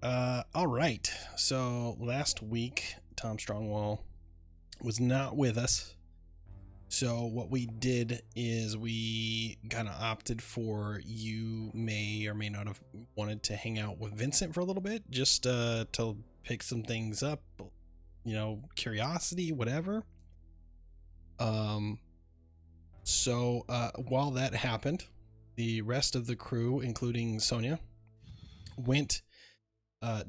All right. So last week, Tom Strongwell was not with us. So what we did is we kind of opted for, you may or may not have wanted to hang out with Vincent for a little bit, just to pick some things up, curiosity, whatever. So while that happened, the rest of the crew, including Sonia, went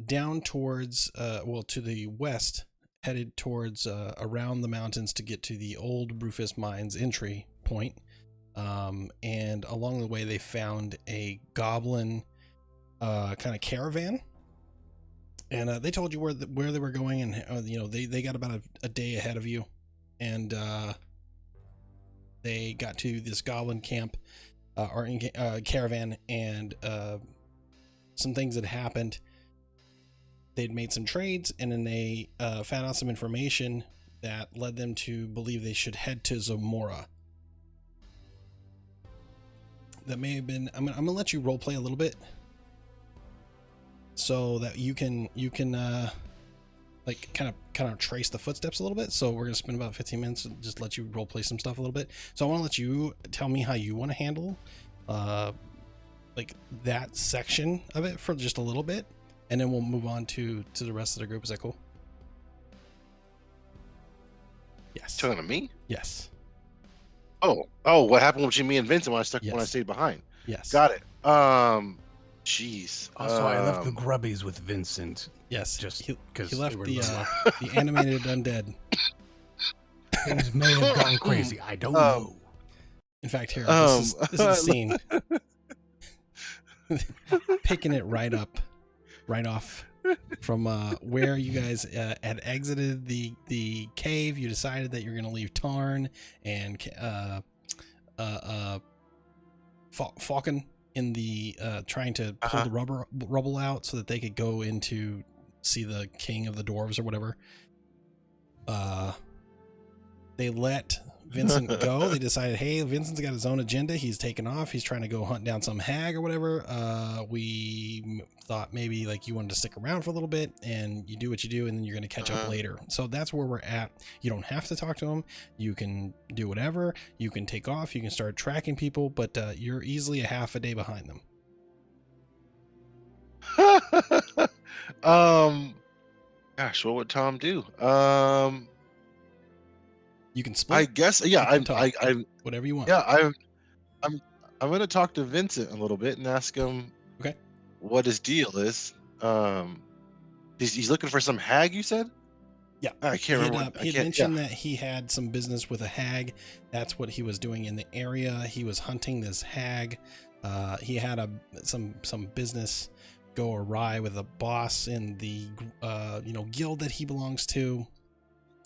down towards, to the west, headed towards around the mountains to get to the old Rufus Mines entry point. And along the way, they found a goblin kind of caravan. And they told you where they were going, and they got about a day ahead of you, and they got to this goblin camp or caravan, and some things had happened. They'd made some trades, and then they found out some information that led them to believe they should head to Zamora. That may have been. I'm gonna let you role play a little bit, so that you can like kind of trace the footsteps a little bit. So we're gonna spend about 15 minutes and just let you role play some stuff a little bit. So I want to let you tell me how you want to handle like that section of it for just a little bit. And then we'll move on to the rest of the group. Is that cool? Yes. Talking to me? Yes. Oh, what happened between me and Vincent when I Yes. stayed behind? Yes. Got it. Jeez. Also, I left the grubbies with Vincent. Yes. Just he because left the animated undead. Things may have gone crazy. I don't know. In fact, here, this is the scene. Picking it right off from where you guys had exited the cave. You decided that you're going to leave Tarn and Falcon in the trying to pull the rubble out so that they could go into see the king of the dwarves or whatever. They let Vincent go. They decided, hey, Vincent's got his own agenda. He's taken off. He's trying to go hunt down some hag or whatever. We thought maybe like you wanted to stick around for a little bit, and you do what you do, and then you're going to catch up later. So that's where we're at. You don't have to talk to him. You can do whatever. You can take off. You can start tracking people, but you're easily a half a day behind them. Gosh, what would Tom do? You can split. I guess, yeah. I whatever you want. Yeah, I'm gonna talk to Vincent a little bit and ask him, okay, what his deal is. He's looking for some hag, you said? Yeah, I can't remember. He had mentioned that he had some business with a hag. That's what he was doing in the area. He was hunting this hag. He had some business go awry with a boss in the guild that he belongs to.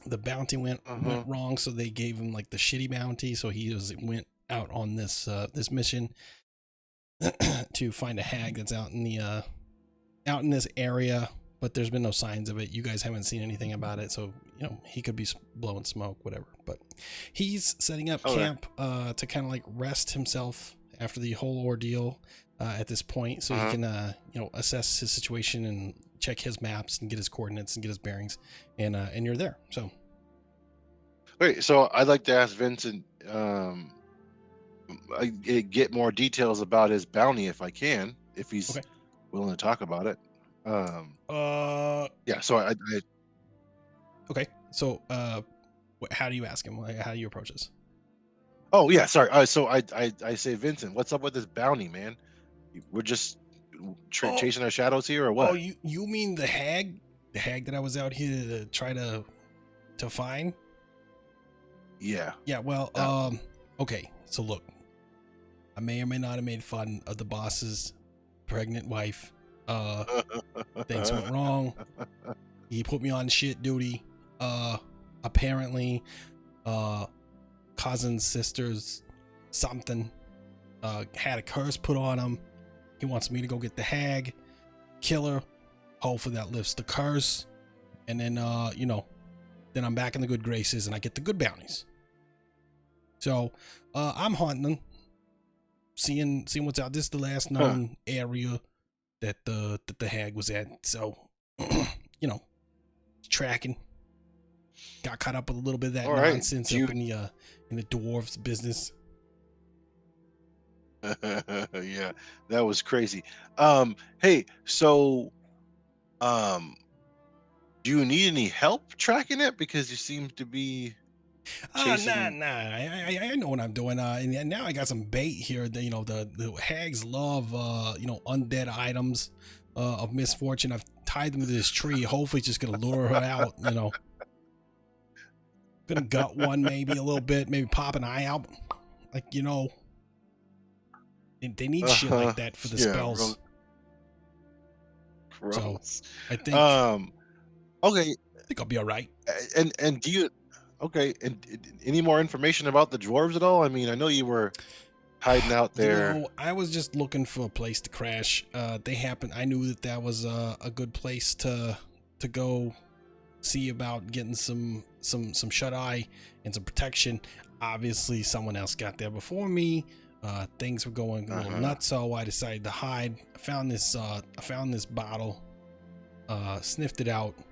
The bounty went wrong, so they gave him like the shitty bounty. So he went out on this mission to find a hag that's out in this area, but there's been no signs of it. You guys haven't seen anything about it, so he could be blowing smoke, whatever. But he's setting up camp to kind of like rest himself after the whole ordeal at this point, so he can assess his situation and check his maps and get his coordinates and get his bearings, and you're there. So okay, so I'd like to ask Vincent get more details about his bounty if I can, if he's willing to talk about it. Yeah, so I okay, so how do you ask him? How do you approach this? Oh yeah, sorry. So I say, Vincent, what's up with this bounty, man? We're just chasing our shadows here, or what? Oh, you mean the hag that I was out here to try to find? Yeah. Yeah. Well, okay. So look, I may or may not have made fun of the boss's pregnant wife. Things went wrong. He put me on shit duty. Apparently, cousins, sisters, something, had a curse put on him. He wants me to go get the hag, kill her. Hopefully that lifts the curse. And then, then I'm back in the good graces and I get the good bounties. So, I'm hunting them, seeing what's out. This is the last known area. the hag was at. So, you know, tracking. Got caught up with a little bit of that All right. nonsense Do you- up in the dwarves business. Yeah, that was crazy. Hey, so um, do you need any help tracking it? Because you seem to be Nah. chasing. I know what I'm doing. And now I got some bait here. The hags love undead items of misfortune. I've tied them to this tree. Hopefully, it's just gonna lure her out. Gonna gut one maybe a little bit, maybe pop an eye out. Like they need shit like that for the Yeah, spells. gross. So I think Okay, I'll be all right. and do you? Okay, and any more information about the dwarves at all? I mean, I know you were hiding out there. I was just looking for a place to crash. I knew that was a good place to go see about getting some shut eye and some protection. Obviously, someone else got there before me. Things were going a little nuts, so I decided to hide. I found this bottle, sniffed it out. I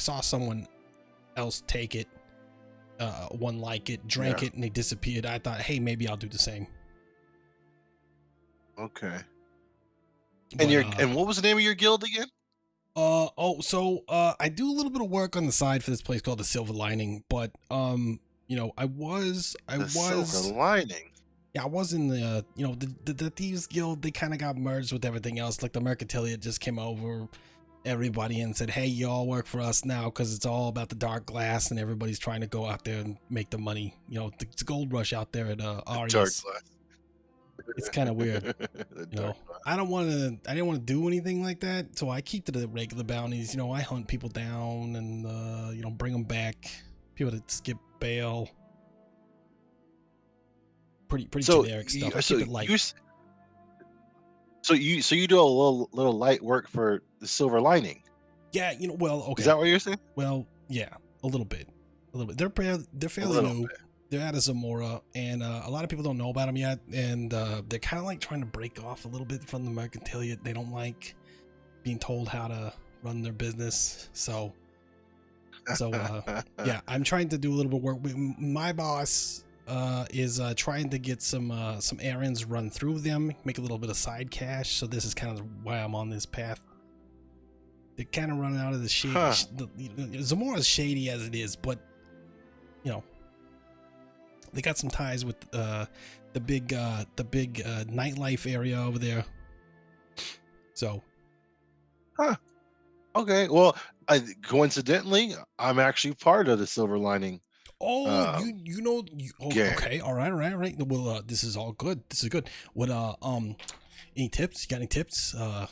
saw someone else take it, one like it, drank it, and they disappeared. I thought, hey, maybe I'll do the same. Okay. But, And what was the name of your guild again? I do a little bit of work on the side for this place called the Silver Lining, but I was Silver Lining. yeah, I was in the Thieves Guild. They kind of got merged with everything else. Like the Mercantiliate just came over everybody and said, hey, y'all work for us now, because it's all about the dark glass and everybody's trying to go out there and make the money. It's a gold rush out there at Arias. Dark glass. It's kind of weird. I didn't want to do anything like that, so I keep to the regular bounties. I hunt people down and bring them back. People that skip bail. Pretty generic stuff. I keep it light. So you do a little light work for the Silver Lining. Yeah, well, okay. Is that what you're saying? Well, yeah, a little bit. They're fairly new. Bit. They're out of Zamora, and a lot of people don't know about them yet, and they're kind of like trying to break off a little bit from the Mercantiliate. They don't like being told how to run their business, so yeah, I'm trying to do a little bit of work. My boss is trying to get some errands run through them, make a little bit of side cash, so this is kind of why I'm on this path. They're kind of running out of the shady. Zamora's shady as it is, but they got some ties with the big nightlife area over there. So, okay. Well, coincidentally, I'm actually part of the Silver Lining. Oh, okay, all right. Well, this is all good. This is good. What any tips? You got any tips? Any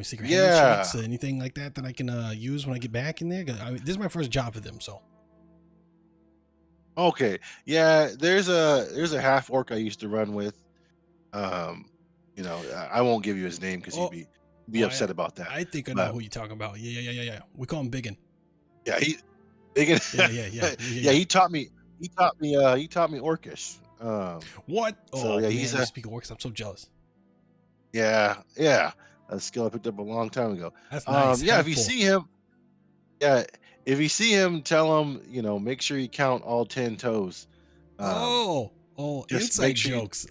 secret handshakes, anything like that I can use when I get back in there? This is my first job for them, so. Okay, yeah. There's a half orc I used to run with. I won't give you his name because he'd be upset about that. I think I know who you're talking about. Yeah. We call him Biggin. Yeah, Biggin. Yeah. He taught me Orcish. What? So yeah, you speak Orcish. I'm so jealous. Yeah. A skill I picked up a long time ago. That's nice. Yeah, if you see him, tell him, make sure you count all 10 toes. Inside jokes.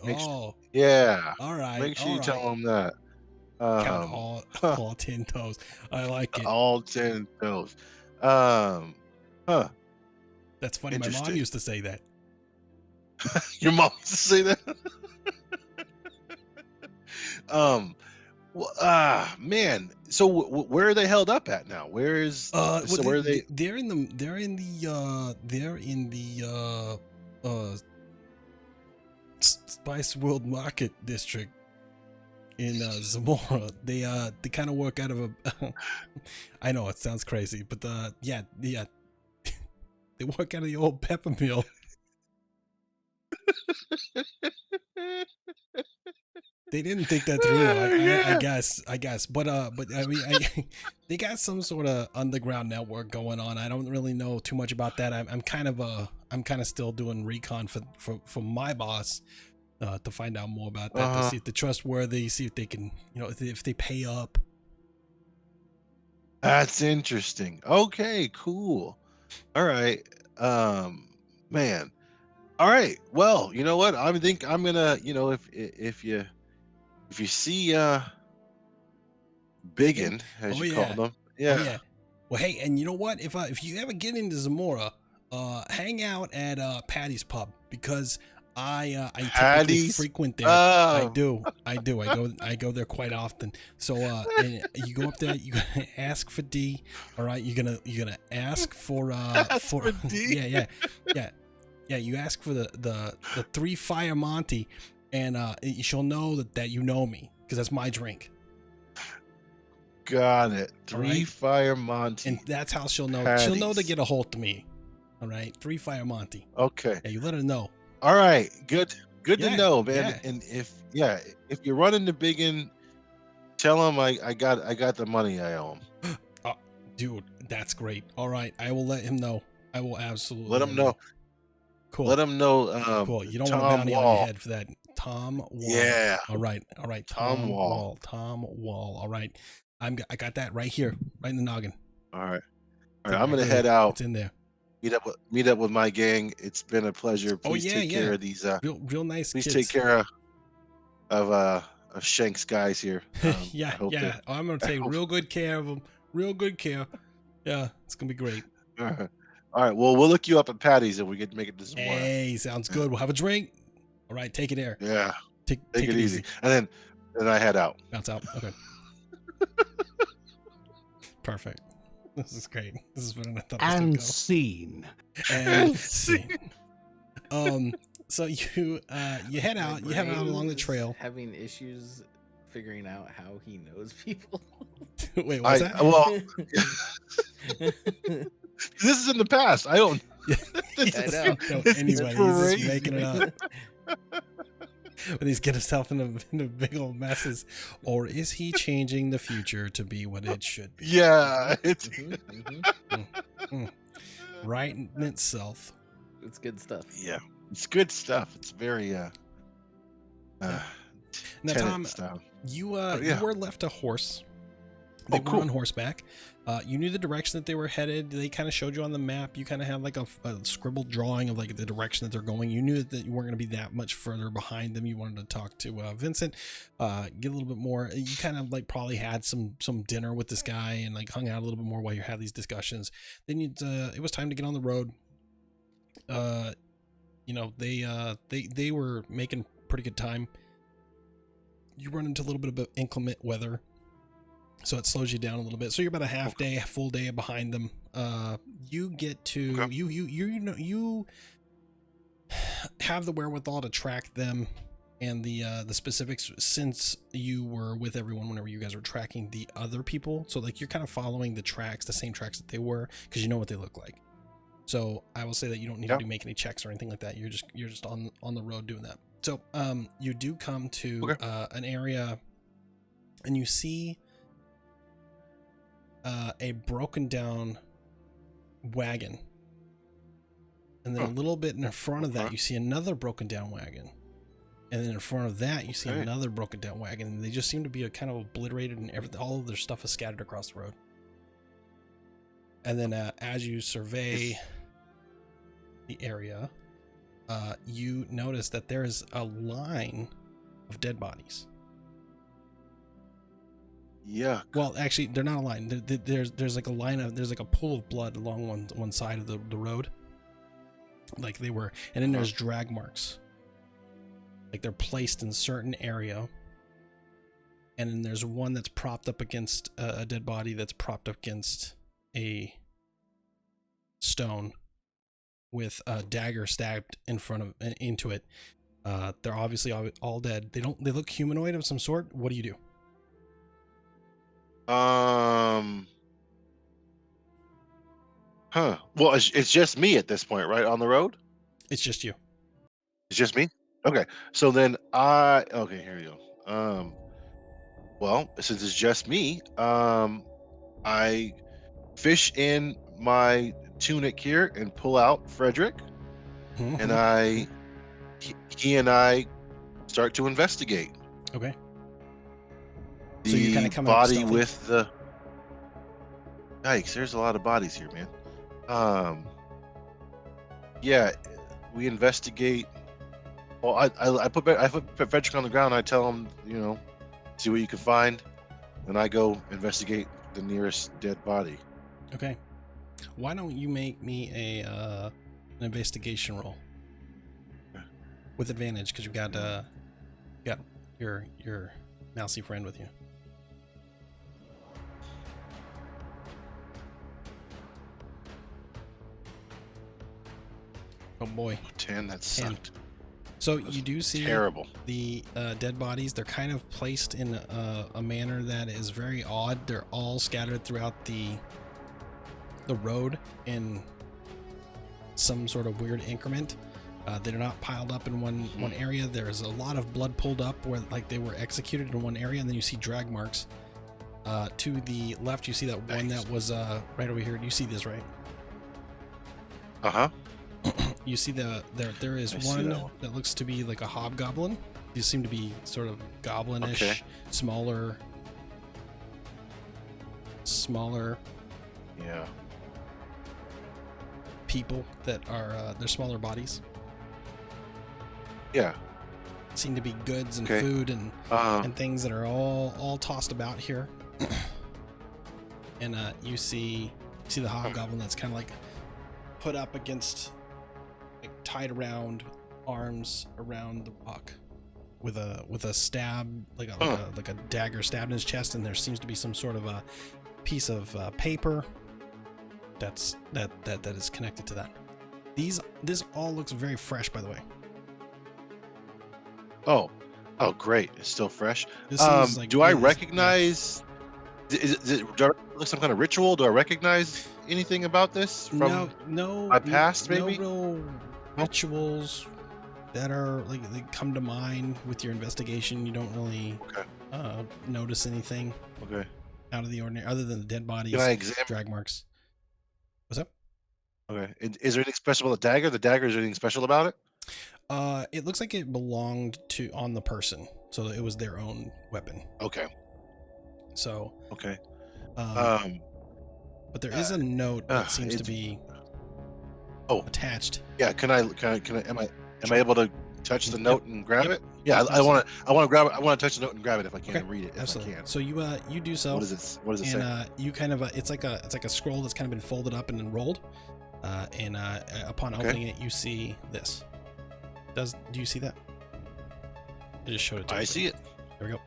Yeah. All right. Make sure you tell him that. Count all 10 toes. I like it. All 10 toes. That's funny. My mom used to say that. Your mom used to say that? Man. So where are they held up at now? Where is? Where are they? They're in the Spice World Market District in Zamora. They kind of work out of a. I know it sounds crazy, but yeah. They work out of the old pepper mill. They didn't think that through. I guess, but I mean, they got some sort of underground network going on. I don't really know too much about that. I'm kind of still doing recon for my boss. to find out more about that. To Uh-huh. see if they're trustworthy, see if they can, if they pay up. That's interesting. Okay, cool. All right. Um, man. All right. Well, you know what? I think I'm gonna, if you see Biggin? Biggin, as Oh you call yeah. them, Oh yeah. yeah. Well, hey, and you know what? If you ever get into Zamora, hang out at Patty's Pub, because I typically Patty's. frequent there. I Oh, do. I go there quite often. So and you go up there, you gotta ask for D. All right, you're gonna ask for that's for for D. yeah. You ask for the 3 Fire Monty, and she'll know that you know me, because that's my drink. Got it. All 3 right. Fire Monty. And that's how she'll know. She'll know to Patties. get a hold of me. All right, 3 Fire Monty. Okay. Yeah, you let her know. All right. Good. Good to Yeah, know, man. yeah. And if you run into Biggin, tell him I got the money I owe him. Oh, dude, that's great. All right, I will let him know. I will absolutely Let him know. Cool. Let him know. Cool. You don't want a Tom bounty on your Wall. head for that. Tom Wall. Yeah. All right. Tom Wall. Tom Wall. All right. I got that right here, right in the noggin. All right. It's I'm gonna right head there. out. It's in there. Meet up with my gang. It's been a pleasure. Please take care of these. Real nice Please kids. take care of Shank's guys here. Yeah. I'm gonna take real good care of them. Real good care. Yeah, it's gonna be great. All right. Well, we'll look you up at Patty's if we get to make it to Zamora. Hey, sounds good. We'll have a drink. All right, take it there. Yeah. Take Take it easy. And then I head out. Bounce out. Okay. Perfect. This is great. This is better than I thought it was gonna And go. scene. And scene. So you head out. You head out along the Brain is trail. having issues figuring out how he knows people. Wait, what's that? Well, this is in the past. I don't. Yeah. This I is- know. this Anyway, is he's just crazy. making it up. But he's getting himself into big old messes, or is he changing the future to be what it should be? Yeah, it's Right in itself. It's good stuff. yeah, it's good stuff. It's very Now, Tenet Tom, style. you yeah. you were left a horse. They were cool. on horseback. You knew the direction that they were headed. They kind of showed you on the map. You kind of had like a scribbled drawing of like the direction that they're going. You knew that you weren't going to be that much further behind them. You wanted to talk to Vincent, get a little bit more. You kind of like probably had some dinner with this guy and like hung out a little bit more while you had these discussions. Then it was time to get on the road. They were making pretty good time. You run into a little bit of inclement weather, so it slows you down a little bit. So you're about a half day, full day behind them. You get to Okay. you have the wherewithal to track them and the specifics, since you were with everyone whenever you guys were tracking the other people. So like you're kind of following the same tracks that they were, because you know what they look like. So I will say that you don't need to make any checks or anything like that. You're just on the road doing that. So you do come to an area, and you see a broken down wagon, and then a little bit in front of that you see another broken down wagon, and then in front of that you see another broken down wagon, and they just seem to be kind of obliterated, and everything, all of their stuff is scattered across the road. And then as you survey the area, you notice that there is a line of dead bodies. Yeah. Well, actually, they're not a line. There's like a line of, there's like a pool of blood along one side of the road, like they were, and then there's drag marks, like they're placed in a certain area. And then there's one that's propped up against a dead body that's propped up against a stone with a dagger stabbed into it. They're obviously all dead. They look humanoid of some sort. What do you do? Well, it's just me at this point, right? On the road? It's just you. It's just me? Okay. So then okay, here you go. Well, since it's just me, I fish in my tunic here and pull out Frederick, and he and I start to investigate Okay. the So you're kinda coming up body stealthy? with the. Yikes! There's a lot of bodies here, man. Yeah, we investigate. Well, I put Frederick on the ground. I tell him, see what you can find, and I go investigate the nearest dead body. Okay. Why don't you make me an investigation roll with advantage because you've got your mousy friend with you. Oh boy. 10. That 10. sucked. So you do see Terrible. the dead bodies. They're kind of placed in a manner that is very odd. They're all scattered throughout the road in some sort of weird increment. They're not piled up in one area. There's a lot of blood pulled up where like they were executed in one area, and then you see drag marks. To the left, you see that one that was right over here. Do you see this, right? Uh-huh. You see there is one that looks to be like a hobgoblin. These seem to be sort of goblinish, Okay. smaller. Yeah. People that are they're smaller bodies. Yeah. Seem to be goods and Okay. food and things that are all tossed about here. And you see the hobgoblin that's kind of like put up against, like tied around, arms around the rock, with a stab, like a dagger stabbed in his chest, and there seems to be some sort of a piece of paper that is connected to that. This all looks very fresh, by the way. Oh, great! It's still fresh. This seems like Do I this- recognize? Do I look some kind of ritual? Do I recognize anything about this from? no my past, maybe? no real rituals that are like they come to mind with your investigation. You don't really notice anything Okay. out of the ordinary other than the dead bodies, Can I examine? drag marks. What's up? Okay. Is there anything special about the dagger? The dagger, is there anything special about it? It looks like it belonged on the person, so it was their own weapon. Okay. So Okay. but there is a note that seems to be Oh. attached. Yeah. Can I? Am I able to touch the Yep. note and grab Yep. it? Yeah. I want to grab it. I want to touch the note and grab it if I can Okay. and read it. If Absolutely. I can. So you do so. What does it? What does it And say? you kind of it's like a scroll that's kind of been folded up and then rolled. And upon opening it, you see this. Do you see that? I just showed it to you. I see it. There we go.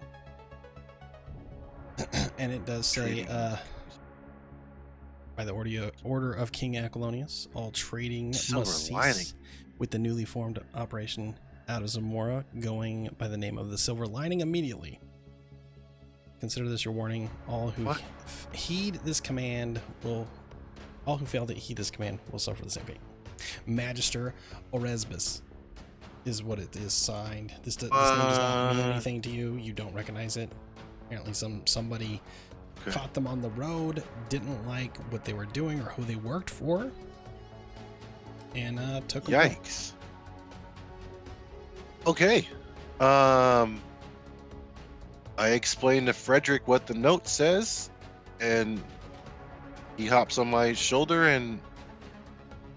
And it does say, Trading. by the order of King Apollonius, all trading Silver must lining. cease with the newly formed operation out of Zamora, going by the name of the Silver Lining immediately. Consider this your warning. All who heed this command all who fail to heed this command will suffer the same fate. Magister Oresbus is what it is signed. This name does not mean anything to you. You don't recognize it. Apparently somebody caught them on the road, didn't like what they were doing or who they worked for, and took them. Yikes. Okay. I explained to Frederick what the note says, and he hops on my shoulder, and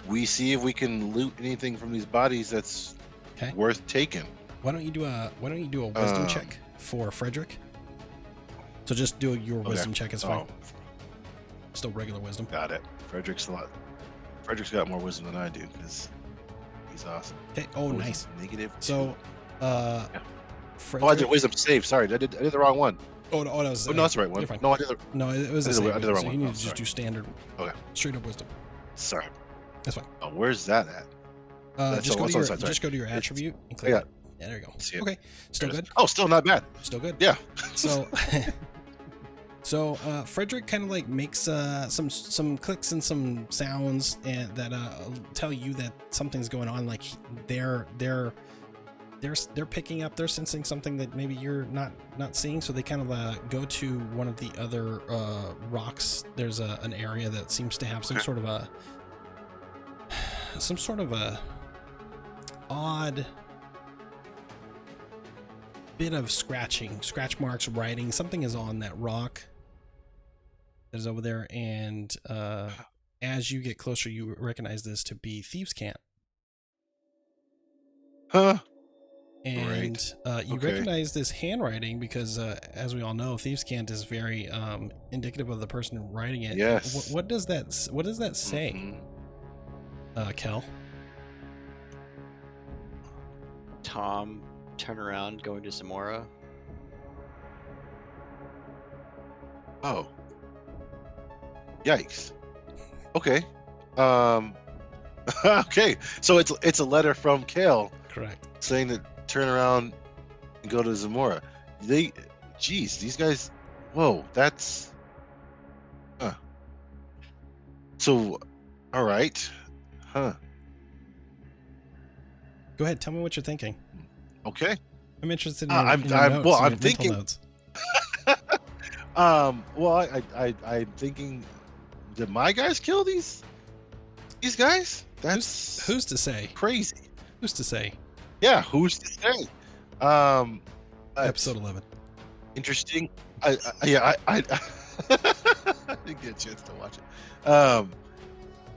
we see if we can loot anything from these bodies that's worth taking. Why don't you do a wisdom check for Frederick? So just do your wisdom check. It's fine. Still regular wisdom. Got it. Frederick's got more wisdom than I do because he's awesome. Okay. Oh, nice. Negative. So, Frederick. I did wisdom save. Sorry, I did the wrong one. Oh, no, that was. No, that's the right one. No, I did the. No, it was the I same. did the wrong So one. you need Oh, to just do standard. Okay. Straight up wisdom. Sorry. That's fine. Oh, where's that at? Just go to your attribute and click it. Yeah, there you go. Okay. Still good? Oh, still not bad. Still good? Yeah. So Frederick kind of like makes some clicks and some sounds and that tell you that something's going on. Like they're picking up, they're sensing something that maybe you're not seeing. So they kind of go to one of the other rocks. There's an area that seems to have some sort of a odd bit of scratch marks, writing. Something is on that rock that is over there, and as you get closer, you recognize this to be Thieves' Cant. Huh? And you Okay. recognize this handwriting because, as we all know, Thieves' Cant is very indicative of the person writing it. Yes. What does that say, Mhm. Kel? Tom, turn around, going to Zamora. Oh. Yikes. Okay. Okay. So it's a letter from Kale Correct. saying to turn around and go to Zamora. Geez, these guys. Whoa, that's. So, all right. Huh. Go ahead. Tell me what you're thinking. Okay. I'm interested in I'm your notes. well. and I'm your mental thinking. notes. Well, I'm thinking. Did my guys kill these guys? That's Who's to say? crazy. Who's to say? Yeah. Who's to say? That's Episode 11. interesting. Yeah. I didn't get a chance to watch it.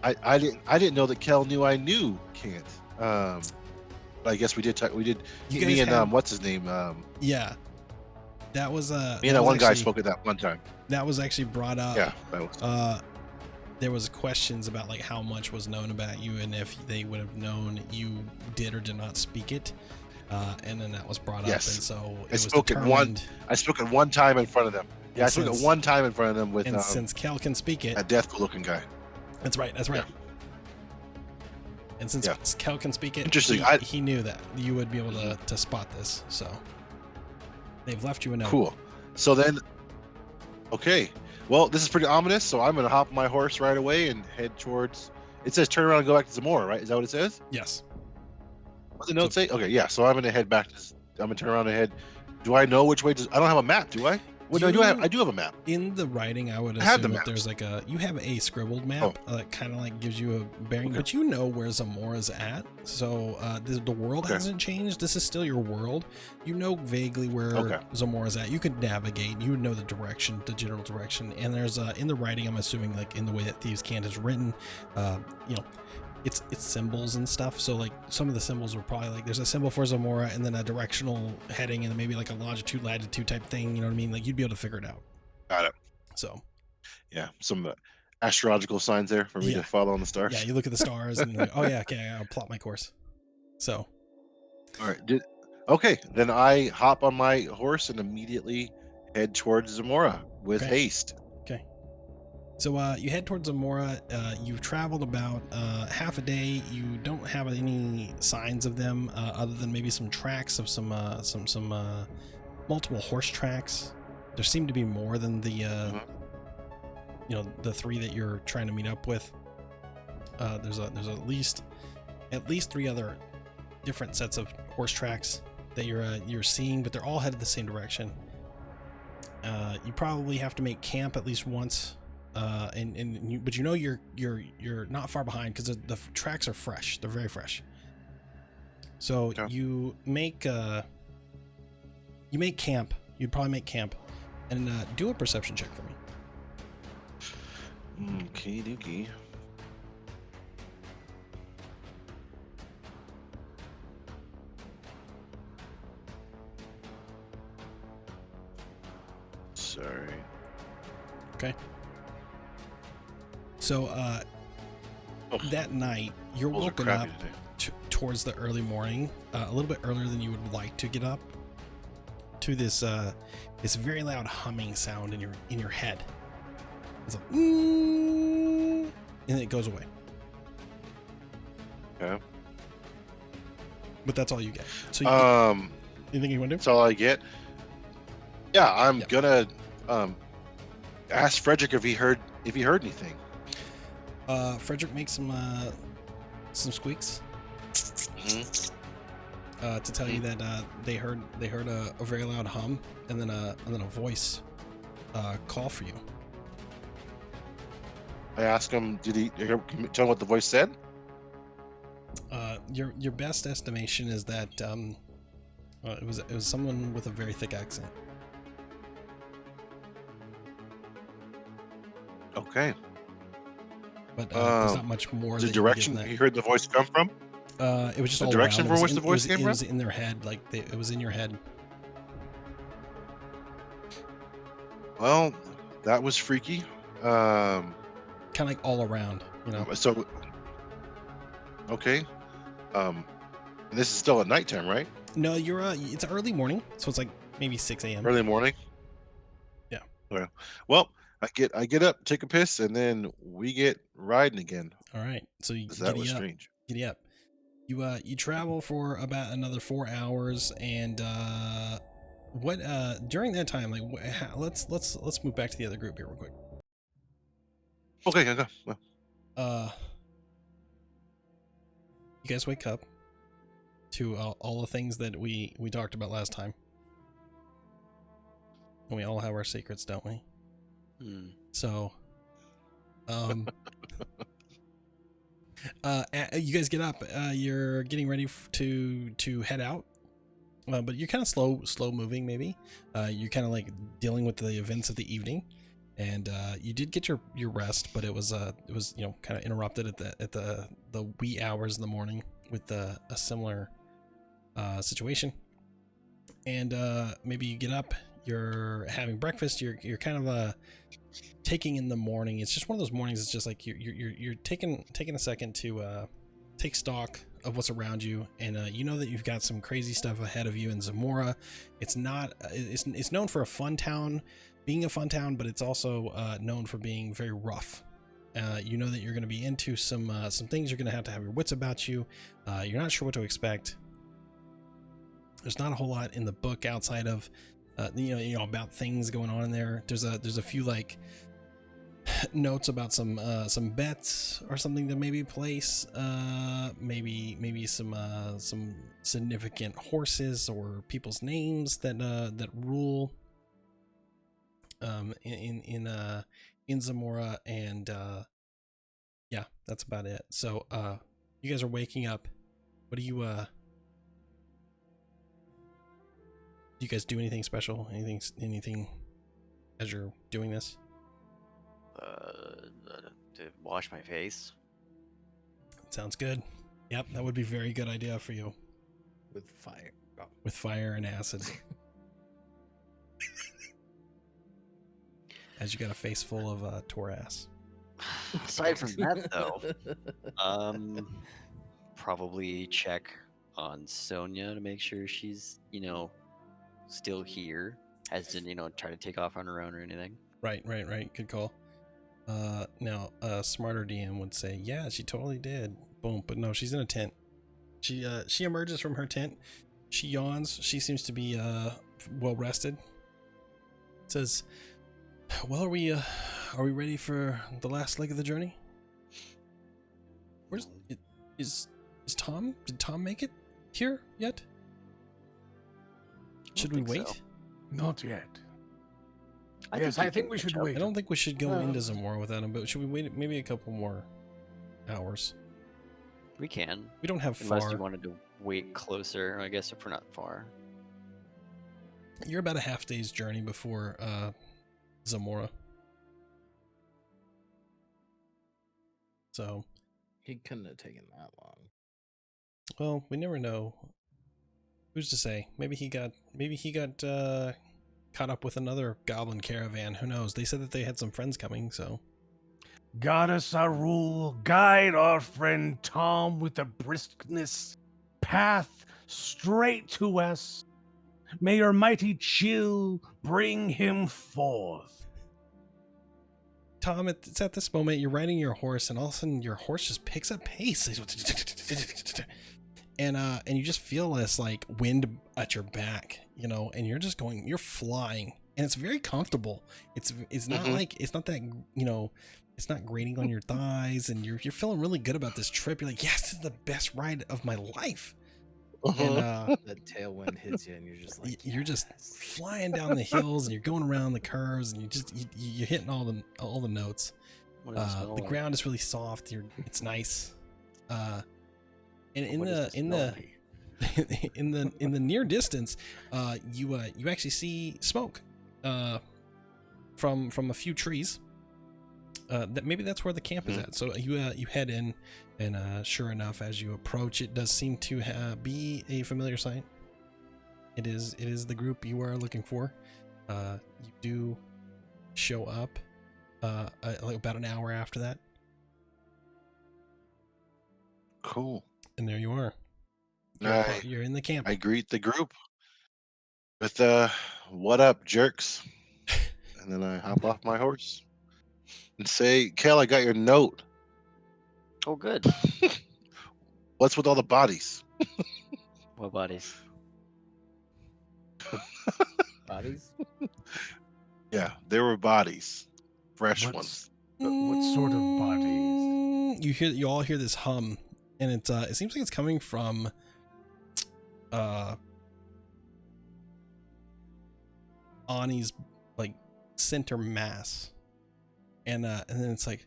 I didn't know that Kel knew I knew Can't. But I guess we did talk. We did. You Me guys and had- what's his name? Yeah, that was Me that and that was one guy actually- spoke at that one time. That was actually brought up. Yeah, that was. There was questions about like how much was known about you and if they would have known you did or did not speak it. And then that was brought Yes. up, and so it I was spoke at one- determined. I spoke at one time in front of them. Yeah, I spoke at since- one time in front of them with And since Kel can speak it, that death-looking guy. that's right. That's right. And since Yeah. Kel can speak it, Interesting. he knew that you would be able to spot this. So they've left you a note. Cool. So then, okay. Well, this is pretty ominous. So I'm gonna hop my horse right away and head towards. It says turn around and go back to Zamora, right? Is that what it says? Yes. What's the note say? Okay, yeah. So I'm gonna head back to. I'm gonna turn around and head. Do I know which way to? I don't have a map, do I? Well, no, I do have a map. In the writing, I would I have assume the that there's maps. like you have a scribbled map that kind of like gives you a bearing, Okay. but you know where Zamora's at. So the world Okay. hasn't changed. This is still your world. You know vaguely where Okay. Zamora's at. You could navigate. You would know the direction, the general direction. And there's in the writing, I'm assuming like in the way that Thieves' Cant is written, you know, it's symbols and stuff. So like some of the symbols were probably like there's a symbol for Zamora and then a directional heading and then maybe like a longitude, latitude type thing. You know what I mean? Like you'd be able to figure it out. Got it. So Yeah, some astrological signs there for me Yeah. to follow on the stars. yeah, you look at the stars and you're like, oh yeah, okay, I'll plot my course. So All right. Okay, then I hop on my horse and immediately head towards Zamora with Okay. haste. you head towards Zamora. You've traveled about half a day. You don't have any signs of them other than maybe some tracks of some multiple horse tracks. There seem to be more than the the three that you're trying to meet up with. There's at least 3 other different sets of horse tracks that you're seeing, but they're all headed the same direction. You probably have to make camp at least once, but you're not far behind because the tracks are fresh. They're very fresh. So Okay. you make camp. You'd probably make camp, and do a perception check for me. Okay, dookie. Sorry. So Oh, that night you're rolls are woken crappy up today. towards the early morning, a little bit earlier than you would like to get up, to this very loud humming sound in your head. It's like, and then it goes away. Okay. But that's all you get. So anything you want to do? That's all I get. Yeah, I'm Yeah. gonna ask Frederick if he heard anything. Frederick makes some squeaks to tell you that they heard a very loud hum and then a voice call for you. I asked him, can you tell him what the voice said? Your best estimation is that It was someone with a very thick accent. Okay. But there's not much more. The that you can give direction than you heard the voice come from? that. It was just The all direction around. from which the voice came It from? was in their head, like it was in your head. Well, that was freaky. Kind of like all around, you know. So, okay. And this is still at nighttime, right? No, you're it's early morning, so it's like maybe 6 a.m. Early morning. Yeah. Okay. Well, I get up, take a piss, and then we get riding again. All right, so you 'Cause that was giddy up. strange. Giddy up. You travel for about another 4 hours, and what during that time, like let's move back to the other group here real quick. Okay, okay. Well, You guys wake up to all the things that we talked about last time, and we all have our secrets, don't we? So, you guys get up. You're getting ready to head out, but you're kind of slow moving. Maybe you're kind of like dealing with the events of the evening, and you did get your rest, but it was kind of interrupted at the wee hours in the morning with a similar situation. And maybe you get up, you're having breakfast, you're kind of taking in the morning. It's just one of those mornings. It's just like you're taking a second to take stock of what's around you, and you know that you've got some crazy stuff ahead of you in Zamora. It's known for a fun town, being a fun town, but it's also known for being very rough. You know that you're going to be into some things. You're going to have your wits about you. You're not sure what to expect. There's not a whole lot in the book outside of about things going on in there. There's a few like notes about some bets or something to maybe place, maybe some significant horses or people's names that rule in Zamora, and yeah, that's about it. So you guys are waking up. What do you guys do anything special? Anything as you're doing this? To wash my face. Sounds good. Yep, that would be a very good idea for you. With fire. Oh. With fire and acid. As you got a face full of tour ass. Aside from that, though, probably check on Sonia to make sure she's, still here. Hasn't, try to take off on her own or anything. Right. Good call. Now, smarter DM would say, yeah, she totally did. Boom. But no, she's in a tent. She emerges from her tent. She yawns. She seems to be well rested. Says, well, are we ready for the last leg of the journey? Where's it? Is Tom? Did Tom make it here yet? Should we wait? So. Not yet. I think we should wait. I don't think we should go into Zamora without him, but should we wait maybe a couple more hours? We can. We don't have Unless far. you wanted to wait closer, I guess, if we're not far. You're about a half day's journey before Zamora. So He couldn't have taken that long. well, we never know. Who's to say? Maybe he got caught up with another goblin caravan. Who knows? They said that they had some friends coming, so Goddess Arul, guide our friend Tom with a briskness path straight to us. May your mighty chill bring him forth. Tom, it's at this moment you're riding your horse, and all of a sudden your horse just picks up pace, and you just feel this like wind at your back, and you're just going, you're flying, and it's very comfortable. It's not like it's not that it's not grating on your thighs, and you're feeling really good about this trip. You're like, yes, this is the best ride of my life. And The tailwind hits you, and you're just like, you're just flying down the hills, and you're going around the curves, and you're hitting all the notes. What does it smell The like? ground is really soft. It's nice. And in What does the it smell like? in the near distance, you actually see smoke from a few trees. That maybe that's where the camp is at. So you head in, and sure enough, as you approach, it does seem to be a familiar sight. It is the group you are looking for. You do show up like about an hour after that, Cool. and there you are. You're in the camp. I greet the group with "What up, jerks?" and then I hop off my horse and say, "Kel, I got your note. Oh, good. What's with all the bodies?" What bodies? Bodies? Yeah, there were bodies, fresh What's- ones. What sort of bodies? You all hear this hum, and it seems like it's coming from Ani's like center mass, and then it's like,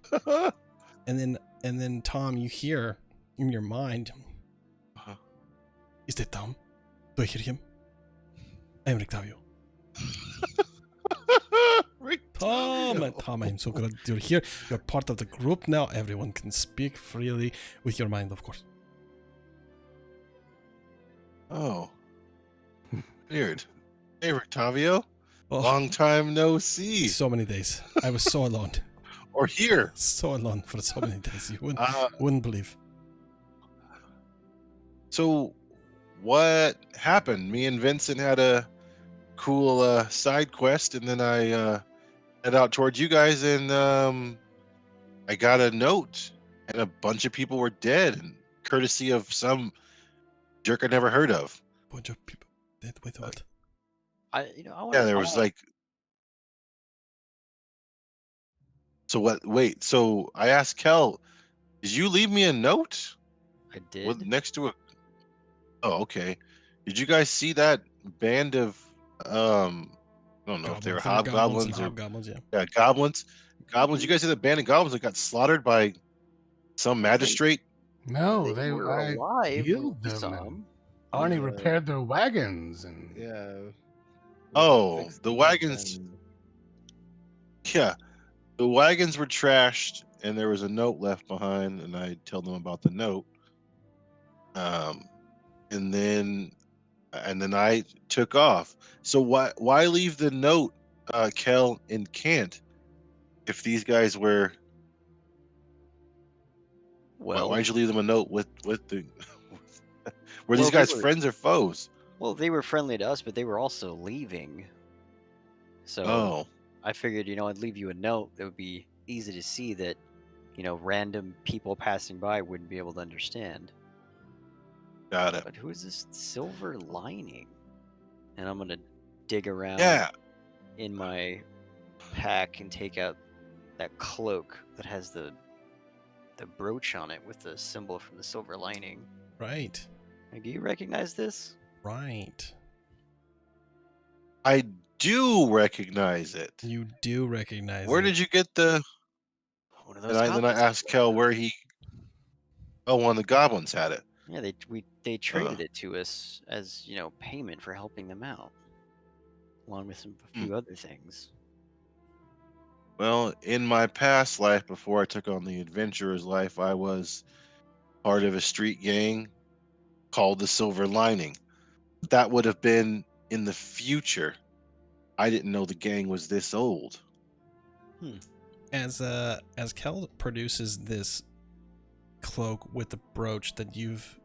and then Tom, you hear in your mind, Uh-huh. is that Tom? Do I hear him? I am Rictavio. Tom, I'm so glad you're here. You're part of the group now. Everyone can speak freely with your mind, of course. Oh, weird. Hey, Octavio. Oh, Long time no see. so many days. I was so alone. Or here. So alone for so many days. You Uh, wouldn't believe. So, what happened? Me and Vincent had a cool side quest, and then I head out towards you guys, and I got a note, and a bunch of people were dead, and courtesy of some jerk I never heard of. Bunch of people dead. Wait, what? I want. Yeah, there was like. So what? Wait. So I asked Kel, "Did you leave me a note I did. with next to a?" Oh, okay. Did you guys see that band of I don't know if they were hobgoblins or hobgoblins, yeah. yeah, goblins. Goblins. You guys see the band of goblins that got slaughtered by some magistrate? No, they were I alive. healed We them. saw and 'em. Arnie Yeah. repaired their wagons, and Yeah. we Oh, fixed the them up wagons. and- Yeah, the wagons were trashed, and there was a note left behind, and I tell them about the note. And then I took off. So why leave the note, Kel and Kant, if these guys were? Well, Why'd you leave them a note with the? Were Well, these they guys were- friends or foes? well, they were friendly to us, but they were also leaving. So Oh, I figured, I'd leave you a note that would be easy to see that, random people passing by wouldn't be able to understand. got it. But who is this Silver Lining? And I'm gonna dig around Yeah, in my pack and take out that cloak that has the brooch on it with the symbol from the Silver Lining. Right. Like, do you recognize this? Right. I do recognize it. You do recognize Where it. did you get the? One of And those. then I goblins asked had Kel one. where he. Oh, one of the goblins had it. Yeah, they traded it to us as payment for helping them out, along with a few other things. Well, in my past life, before I took on the adventurer's life, I was part of a street gang called the Silver Lining. That would have been in the future. I didn't know the gang was this old. As Kel produces this cloak with the brooch that you've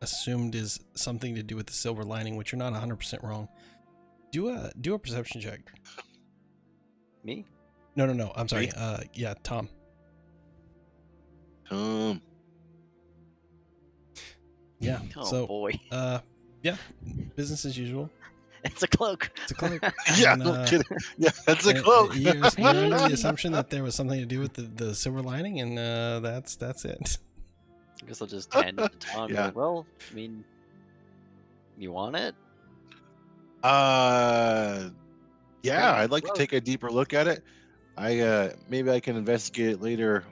assumed is something to do with the Silver Lining, which you're not 100% wrong. Do a perception check. Me? No. I'm sorry. Me? Yeah, Tom. Yeah. Oh so, boy, yeah, business as usual. it's a cloak. It's a cloak. Yeah, And, no kidding. Yeah, that's a and, cloak. You're under the assumption that there was something to do with the Silver Lining, and that's it. I guess I'll just hand it to Tom. And be Yeah. like, well, I mean, you want it? Yeah, I'd like to cloak. take a deeper look at it. Maybe I can investigate it later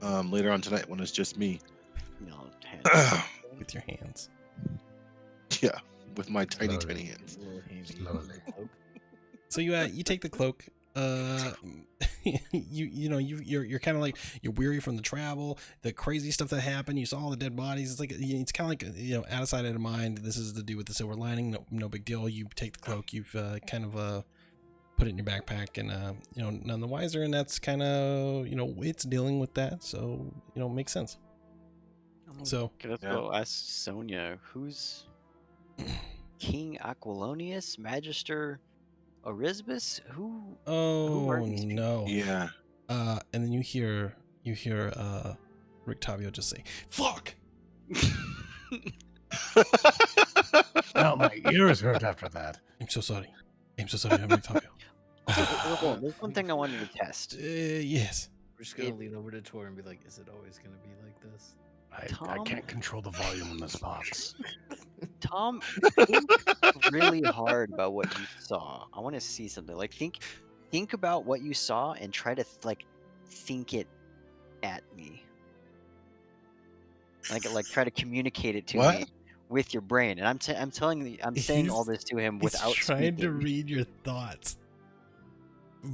on tonight when it's just me. No, hand it. With your hands. Yeah, with my tiny Slowly. tiny hands. Little handy Slowly. cloak. So you take the cloak. You're kind of like, you're weary from the travel, the crazy stuff that happened. You saw all the dead bodies. It's like, it's kind of like, out of sight, out of mind. This is the dude with the silver lining. No big deal. You take the cloak. You've kind of put it in your backpack, and none the wiser. And that's kind of it's dealing with that. So it makes sense. So Okay, let's Yeah. go ask Sonia. Who's King Aquilonius, Magister Orisbus? Who are these people? no. Yeah. And then you hear Rictavio just say, "Fuck." Now my ears hurt after that. I'm so sorry. I'm Rictavio. Hold on, there's one thing I wanted to test. Yes. We're just gonna lean over to Tor and be like, "Is it always gonna be like this?" I Tom? can't control the volume in this box. Tom, think really hard about what you saw. I want to see something. Like think about what you saw and try to think it at me. Like try to communicate it to What? me with your brain. And I'm telling you, I'm saying all He's- this to him He's without trying to speaking. read your thoughts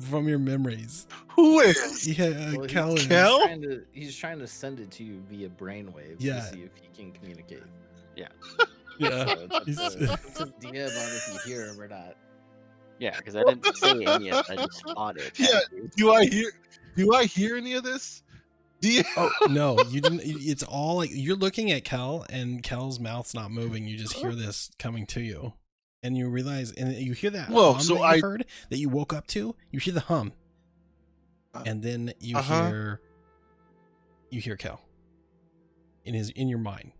from your memories. Who is? Yeah, Well, Cal is. Cal? he's trying to send it to you via brainwave Yeah. to see if he can communicate. Yeah. So He's- it's up to DM on if you hear him or not. Yeah, because I didn't say any of it. I just thought it. Yeah. Do I hear any of this? Do you? Oh no, you didn't. It's all like you're looking at Cal, and Cal's mouth's not moving. You just hear this coming to you, and you realize, and you hear that Whoa, hum so that I- you heard that you woke up to. You hear the hum, and then you hear Cal in your mind.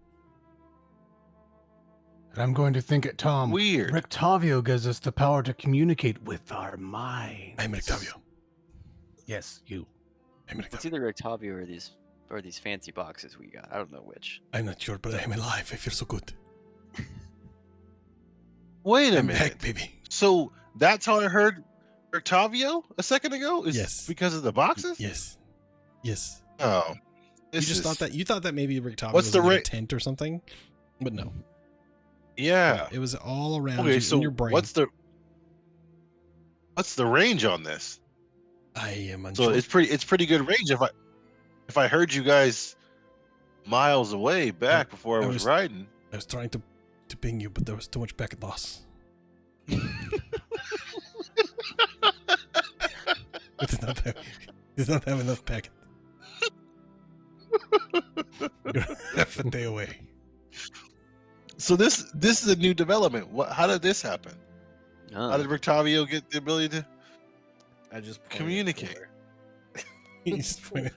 And I'm going to think it, Tom. Weird. Rictavio gives us the power to communicate with our minds. I'm Rictavio. Yes, you. I'm It's Rictavio. either Octavio or these fancy boxes we got. I don't know which. I'm not sure, but I'm alive. I feel so good. Wait a I'm minute. back, baby. So that's how I heard Octavio a second ago? Is Yes. because of the boxes? Yes. Yes. Oh. You This just is- thought that maybe Rictavio What's was the in a ra- tent or something, but no. Yeah. It was all around Okay, you so in your brain. what's the range on this? I am So unsure. it's pretty good range if I heard you guys miles away back before I I was was- riding. I was trying to ping you, but there was too much packet loss. We did not have enough packet. You're half a day away. So this is a new development. How did this happen? How did Rictavio get the ability to? I just pointed at Communicate. Tor. He's pointing.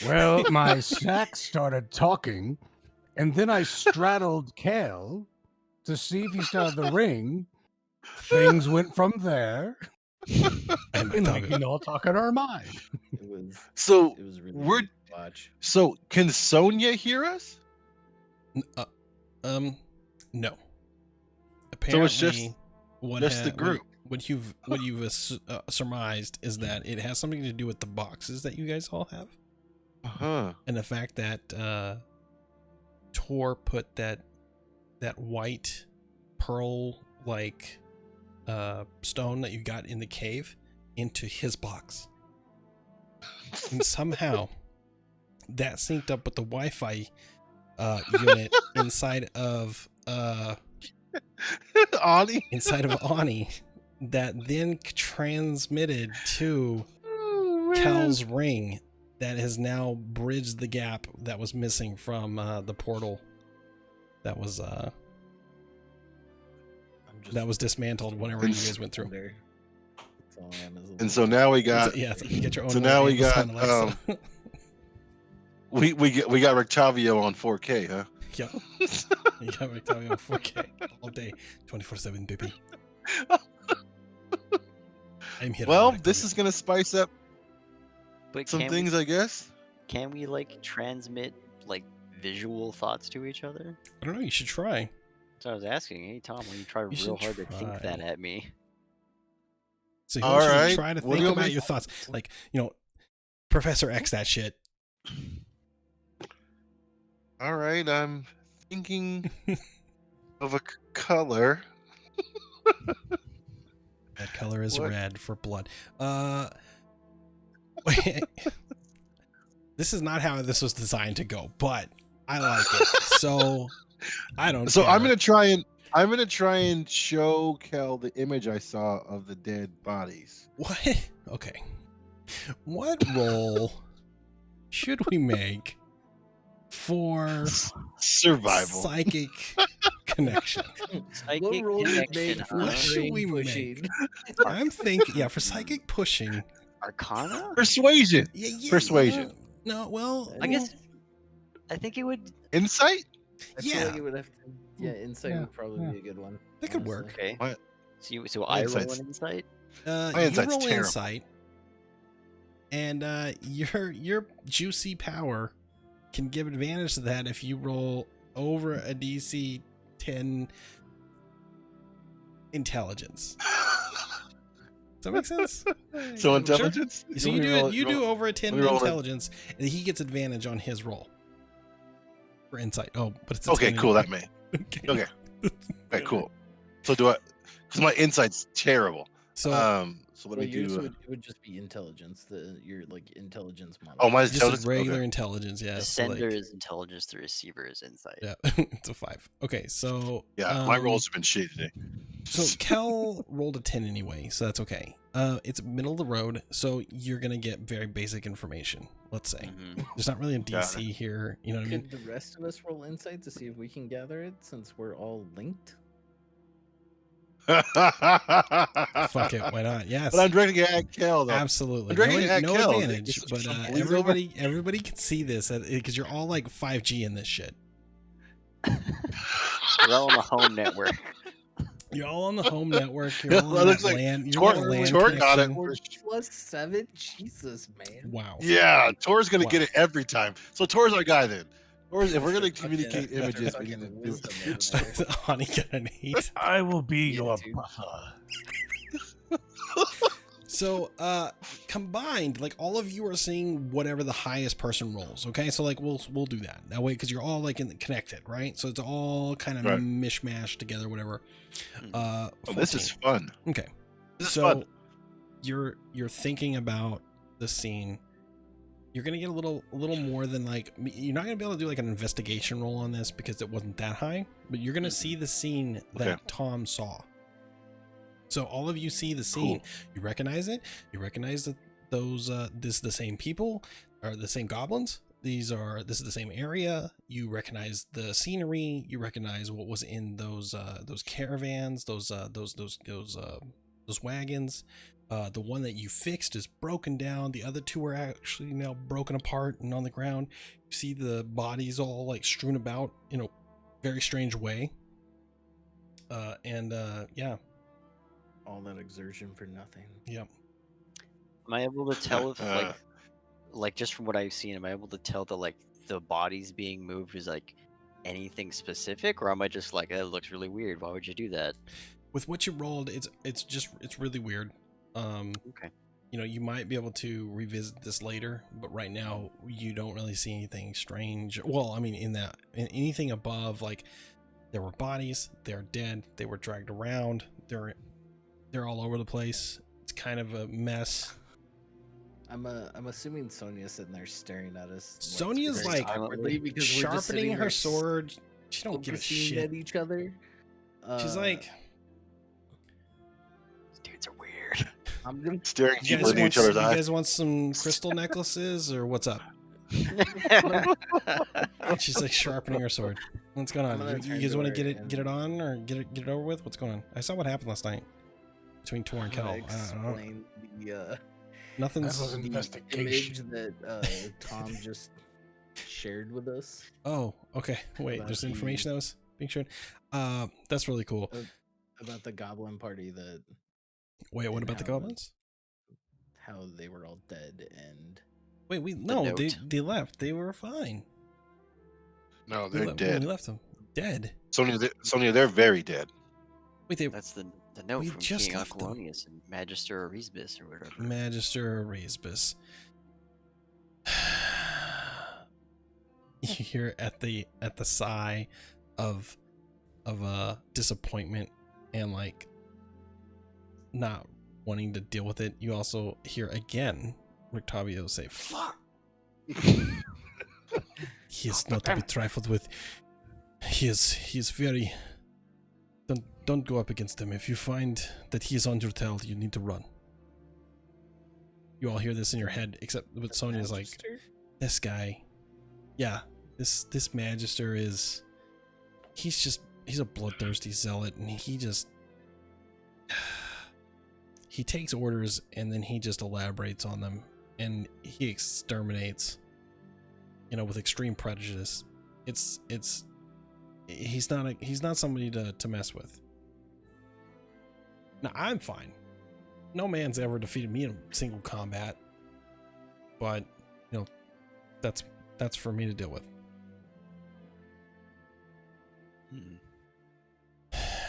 Well, my sack started talking, and then I straddled Cal to see if he still had the ring. Things went from there. I'm And we Rictavio. can all talk in our mind. So It was really we're- good to watch. so can Sonia hear us? No. So it's just- Apparently, what just the group. What you've surmised is that it has something to do with the boxes that you guys all have, Uh-huh. and the fact that Tor put that white pearl like stone that you got in the cave into his box, and somehow that synced up with the Wi-Fi unit inside of Ani? Ani that then transmitted to Oh, man. Cal's ring that has now bridged the gap that was missing from the portal that was I'm just that was dismantled whenever you guys went through. under. That's all I am is a And so little- now we got So, yeah, so you get your own. so little now we Amazon got, Alexa. we got Rictavio on 4K, huh? Yep. You got Victoria on 4K all day, 24/7, baby. I'm here. Well, this is gonna spice up But some can things, I guess. can we like transmit like visual thoughts to each other? I don't know. You should try. So I was asking, hey Tom, when you try You real should hard to think try. that at me. So you All should right. try to What do think you about want me- your thoughts, like Professor X that shit. All right, I'm thinking of a color. That color is What? red for blood. Wait. This is not how this was designed to go, but I like it. So I don't So care. I'm gonna try and show Kel the image I saw of the dead bodies. What? Okay. What role should we make for Survival. psychic connection? Psychic What role do you connection, make huh? What should brain we pushing? make? I'm thinking, for psychic pushing. Arcana? Persuasion. Yeah, Persuasion. no, well, I guess. I think it would. Insight. I feel yeah, like it would have to. Yeah, insight Yeah, would probably be a good one. that could honestly. work. Okay. What? So My I roll insight's- an insight. My You insight's roll terrible. insight, and your juicy power can give advantage to that if you roll over a DC 10 intelligence. Does that make sense? So Sure. intelligence. So Let me roll- you do over a 10 let me roll it. intelligence, and he gets advantage on his roll for insight. Oh, but it's a Okay, 10 cool. anyway. That may. Okay. Okay, cool. So do I? Because my insight's terrible. So So let Well, me yours do. would, it would just be intelligence. Your like intelligence model. Oh, mine's just intelligence. a regular Okay. intelligence, yeah. The so sender like- is intelligence. The receiver is insight. yeah, it's a 5. Okay, so Yeah, my rolls have been shitty today. So Kel rolled a 10 anyway, so that's okay. It's middle of the road, so you're gonna get very basic information. Let's say Mhm. there's not really a Got DC here. You know what I mean? Could the rest of us roll insight to see if we can gather it, since we're all linked? Fuck it, why not? Yes, But I'm directing it at Kel though. absolutely. I'm directing it at No Kel. advantage, It's but some bleeds over. everybody can see this because you're all like 5G in this shit. We're all on the home network. You're all on the home network. You're It all on looks that like land. You're Tor- on a land Tor got it. connection. Or +7? Jesus, man. Wow. Yeah, Tor's gonna Wow. get it every time. So Tor's our guy then. Tor's, if we're gonna Fucking- communicate Mr. images, we fucking need to do wisdom it. over there. Honey got an 8. I will be Yeah, your dude. buffer. So, combined, like all of you are seeing whatever the highest person rolls. Okay, so like we'll do that that way because you're all like connected, right? So it's all kind of Right. mishmash together, whatever. Oh, this is 14. fun. Okay. This is So fun. you're thinking about the scene. You're gonna get a little more than like you're not gonna be able to do like an investigation roll on this because it wasn't that high, but you're gonna see the scene that Okay. Tom saw. So all of you see the scene. Cool. You recognize it. You recognize that those this is the same people or the same goblins. This is the same area. You recognize the scenery. You recognize what was in those caravans, those wagons. The one that you fixed is broken down. The other two are actually now broken apart and on the ground. You see the bodies all like strewn about in a very strange way. Yeah. All that exertion for nothing. Yep. Am I able to tell if like just from what I've seen, am I able to tell that like the bodies being moved is like anything specific, or am I just like, it looks really weird? Why would you do that? With what you rolled, it's really weird. Okay. You know, you might be able to revisit this later, but right now you don't really see anything strange. Well, I mean, in anything above, like there were bodies, they're dead, they were dragged around, they're all over the place. It's kind of a mess. I'm assuming Sonia's sitting there staring at us. Sonia's very like awkwardly because we're just sitting sharpening her there sword. She don't give a focusing shit. at each other. She's like, These dudes are weird. I'm gonna Staring you deeply into each other's you eyes. guys want some crystal necklaces or what's up? She's like sharpening her sword. What's going I'm on? gonna You turn guys to want her to and- get it on or get it over with? What's going on? I saw what happened last night between Tor and Kel. I don't know. explain the Nothing's. That was an the investigation. image that Tom just shared with us. Oh, okay. Wait, About there's the- information that was being shared. That's really cool. About the goblin party that Wait, what and about the how- goblins? how they were all dead and Wait, they note. left. They were fine. No, We they're left, dead. We left them dead. Sonia, they're very dead. Wait, they That's the note We from just King left them. Uncolonius and Magister Oresbus or whatever. Magister Oresbus. You hear at the sigh of disappointment and like not wanting to deal with it, you also hear again Rictavio say, "Fuck." He is not to be trifled with. He is very. Don't go up against him. If you find that he is on your tail, you need to run. You all hear this in your head, except but Sonia's like, this guy, yeah, this Magister is, he's a bloodthirsty zealot, and he takes orders and then he just elaborates on them, and he exterminates, with extreme prejudice. He's not somebody to mess with. Now I'm fine. No man's ever defeated me in single combat, but that's for me to deal with.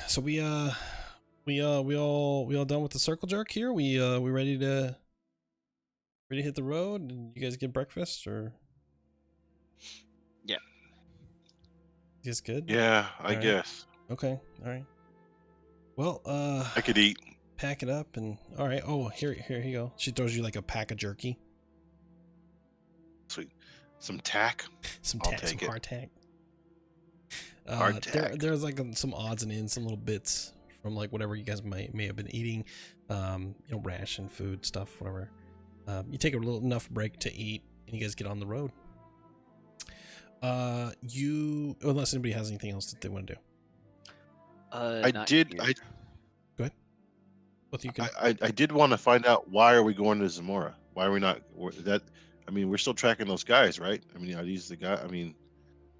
So we all done with the circle jerk here. We ready to hit the road and you guys get breakfast or? Yeah. You guys good? Yeah, I All guess. right. Okay. All right. Well, I could eat. Pack it up and all right. Oh, here you go. She throws you like a pack of jerky. Sweet. Some tack. Some I'll tack, some take it. hardtack. Hardtack. There's like some odds and ends, some little bits from like whatever you guys may have been eating, ration food stuff, whatever. You take a little enough break to eat, and you guys get on the road. Unless anybody has anything else that they want to do. Not Go here. ahead. Both you can. I did want to find out, why are we going to Zamora? Why are we not we're still tracking those guys, right? I mean, are these the guys? I mean,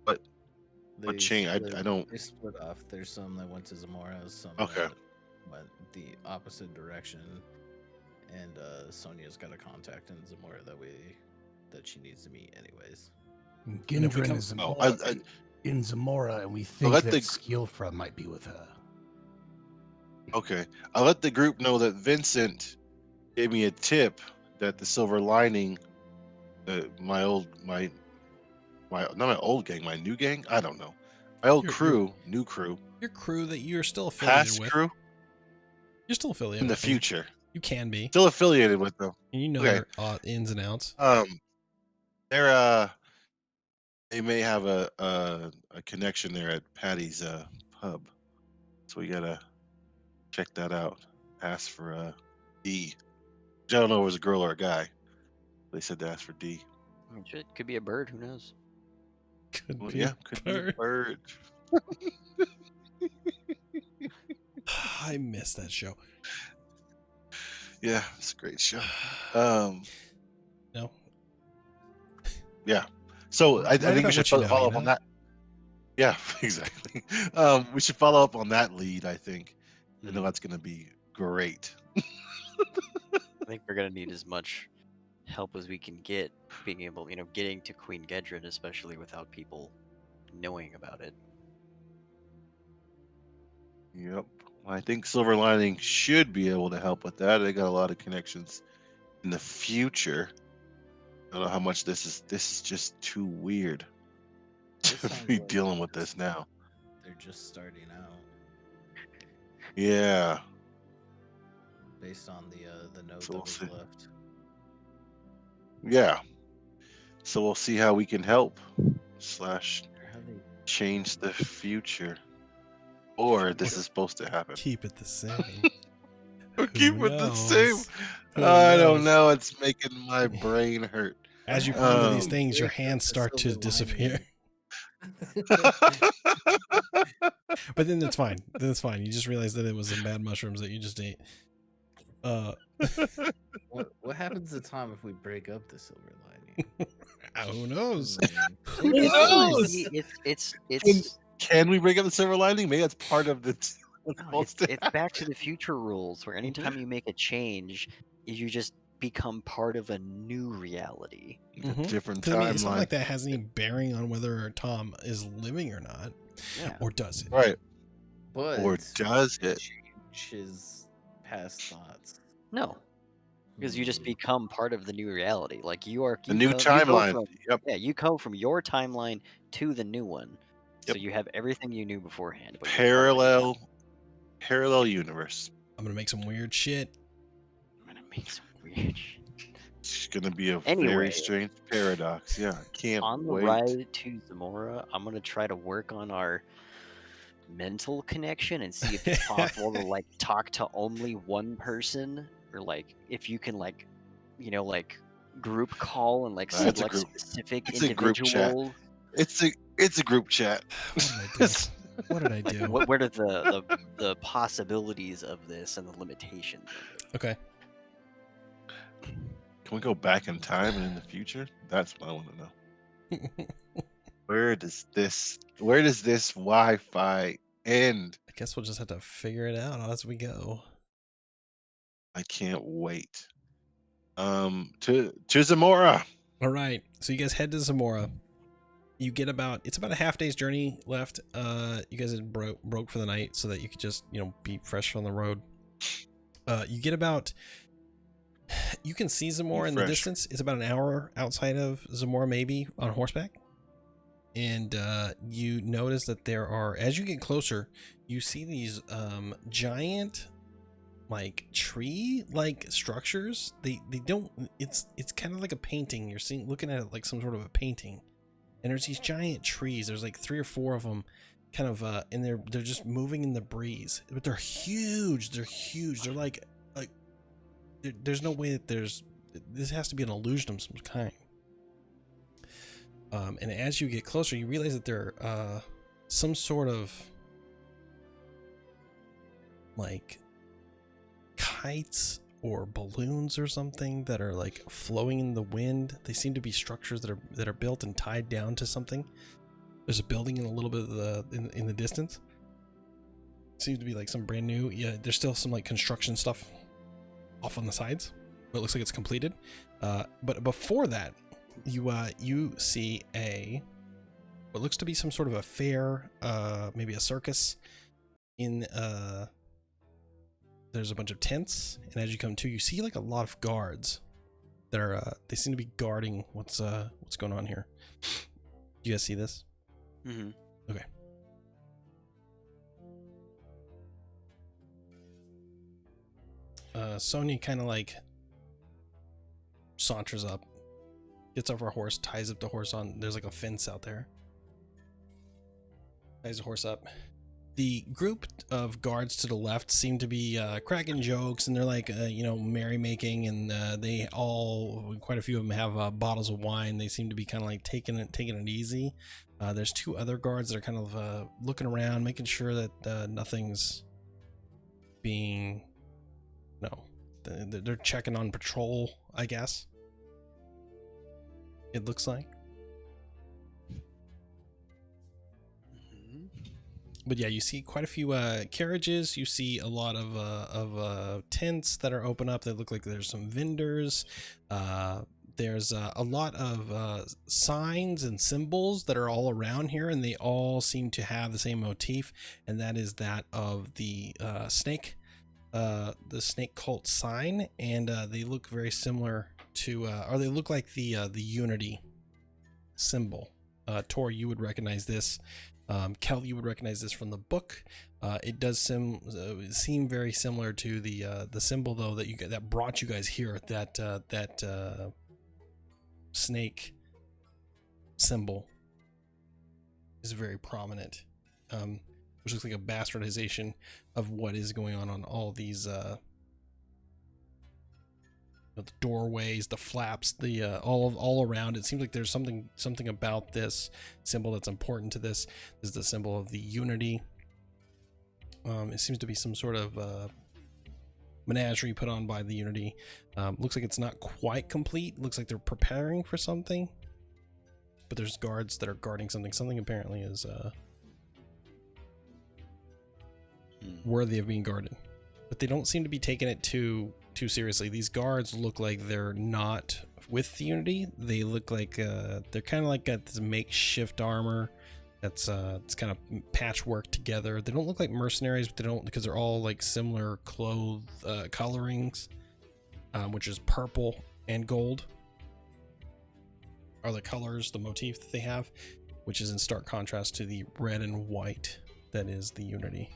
what chain? I don't. They split off. There's some that went to Zamora, some Okay. that went the opposite direction, and Sonia's got a contact in Zamora that she needs to meet anyways. Gindren come- is I- in Zamora, and we think let that the- Skilfra might be with her. Okay, I let the group know that Vincent gave me a tip that the Silver Lining, my new gang. I don't know, my old Your- new crew, Your crew that you're still affiliated past with. crew You're still affiliated in the with them. future, You can be. still affiliated with them. And you know Okay. their ins and outs. They're they may have a connection there at Patty's pub, so we gotta check that out. Ask for D. I don't know if it was a girl or a guy. They said to ask for D. Shit, could be a bird. Who knows? Could Well, be. yeah, could be a bird. I miss that show. Yeah, it's a great show. No. Yeah. So I Write think we about should what you know, follow up you on know? that. Yeah, exactly. We should follow up on that lead, I think. I know that's going to be great. I think we're gonna need as much help as we can get, being able, getting to Queen Gedrin, especially without people knowing about it. Yep. I think Silver Lining should be able to help with that. They got a lot of connections in the future. I don't know how much this is just too weird This to sounds be like dealing with this now. They're just starting out Yeah. based on the note So that we'll was see. left. Yeah. So we'll see how we can help / They're having change the future. Or this is supposed to happen. Keep it the same. Keep Who it the same. knows? Who I don't knows? know. It's making my brain hurt. As you ponder these Um, things, your Break up hands the start to silver disappear. lining. But then that's fine. Then it's fine. You just realize that it was some bad mushrooms that you just ate. What happens to Tom if we break up the silver lining? Who knows? I mean, Who It's- knows? It's Can we break up the silver lining? Maybe that's part of the. what's no, supposed to it's Back to the Future rules, where anytime you make a change, you just become part of a new reality. happen. Mhm. A different 'Cause, I mean, it's not timeline. like that has any bearing on whether Tom is living or not, Yeah. or does it? Right. but Or does it? change his past thoughts? No, because you just Hmm. become part of the new reality. Like you are The you new go timeline. from, Yep. yeah, you come from your timeline to the new one. So Yep. you have everything you knew beforehand. But you're covering Parallel universe. I'm gonna make some weird shit. I'm gonna make some weird shit. It's gonna be a Anyway. very strange paradox. Yeah, can't On the wait. ride to Zamora, I'm gonna try to work on our mental connection and see if it's possible to like talk to only one person, or like if you can like, like group call and like It's a select group. specific It's a group chat. individuals. It's a group chat. What did I do? What did I do? What are the possibilities of this and the limitations of it? Okay. Can we go back in time and in the future? That's what I want to know. Where does this Wi-Fi end? I guess we'll just have to figure it out as we go. I can't wait. To Zamora. All right. So you guys head to Zamora. You get it's about a half day's journey left. You guys had broke for the night so that you could just, be fresh on the road. You get you can see Zamora in the distance. It's about an hour outside of Zamora, maybe on horseback. And you notice that there are, as you get closer, you see these giant like tree like structures. They don't, it's kind of like a painting. You're looking at it like some sort of a painting. And there's these giant trees. There's like 3 or 4 of them kind of and they're just moving in the breeze. But they're huge. They're huge. They're like there's no way that this has to be an illusion of some kind. And as you get closer, you realize that there are some sort of like kites or balloons or something that are like flowing in the wind. They seem to be structures that are built and tied down to something. There's a building in a little bit of in the distance. Seems to be like some brand new. Yeah, there's still some like construction stuff off on the sides, but it looks like it's completed. But before that, you see what looks to be some sort of a fair, maybe a circus. There's a bunch of tents, and as you come to, you see like a lot of guards that are they seem to be guarding what's going on here. Do you guys see this? Mm-hmm. Okay. Sonya kind of like saunters up, gets off her horse, ties up the horse on. There's like a fence out there. Ties the horse up. The group of guards to the left seem to be cracking jokes, and they're like, merrymaking, and quite a few of them have bottles of wine. They seem to be kind of like taking it easy. There's 2 other guards that are kind of looking around, making sure that nothing's being, they're checking on patrol, I guess. It looks like. But yeah, you see quite a few carriages. You see a lot of tents that are open up. They look like there's some vendors. There's a lot of signs and symbols that are all around here, and they all seem to have the same motif, and that is that of the snake cult sign. And they look very similar to, or they look like the unity symbol. Tor, you would recognize this. Kel, you would recognize this from the book. It does seem very similar to the symbol though that brought you guys here. That snake symbol is very prominent, which looks like a bastardization of what is going on all these. The doorways, the flaps, all around. It seems like there's something about this symbol that's important to this. This is the symbol of the unity. It seems to be some sort of menagerie put on by the unity. Looks like it's not quite complete. Looks like they're preparing for something, but there's guards that are guarding something. Something apparently is worthy of being guarded, but they don't seem to be taking it too seriously. These guards look like they're not with the unity. They look like they're kind of like got this makeshift armor that's it's kind of patchwork together. They don't look like mercenaries, but they don't, because they're all like similar colorings, which is purple and gold are the colors, the motif that they have. which is in stark contrast to the red and white that is the Unity.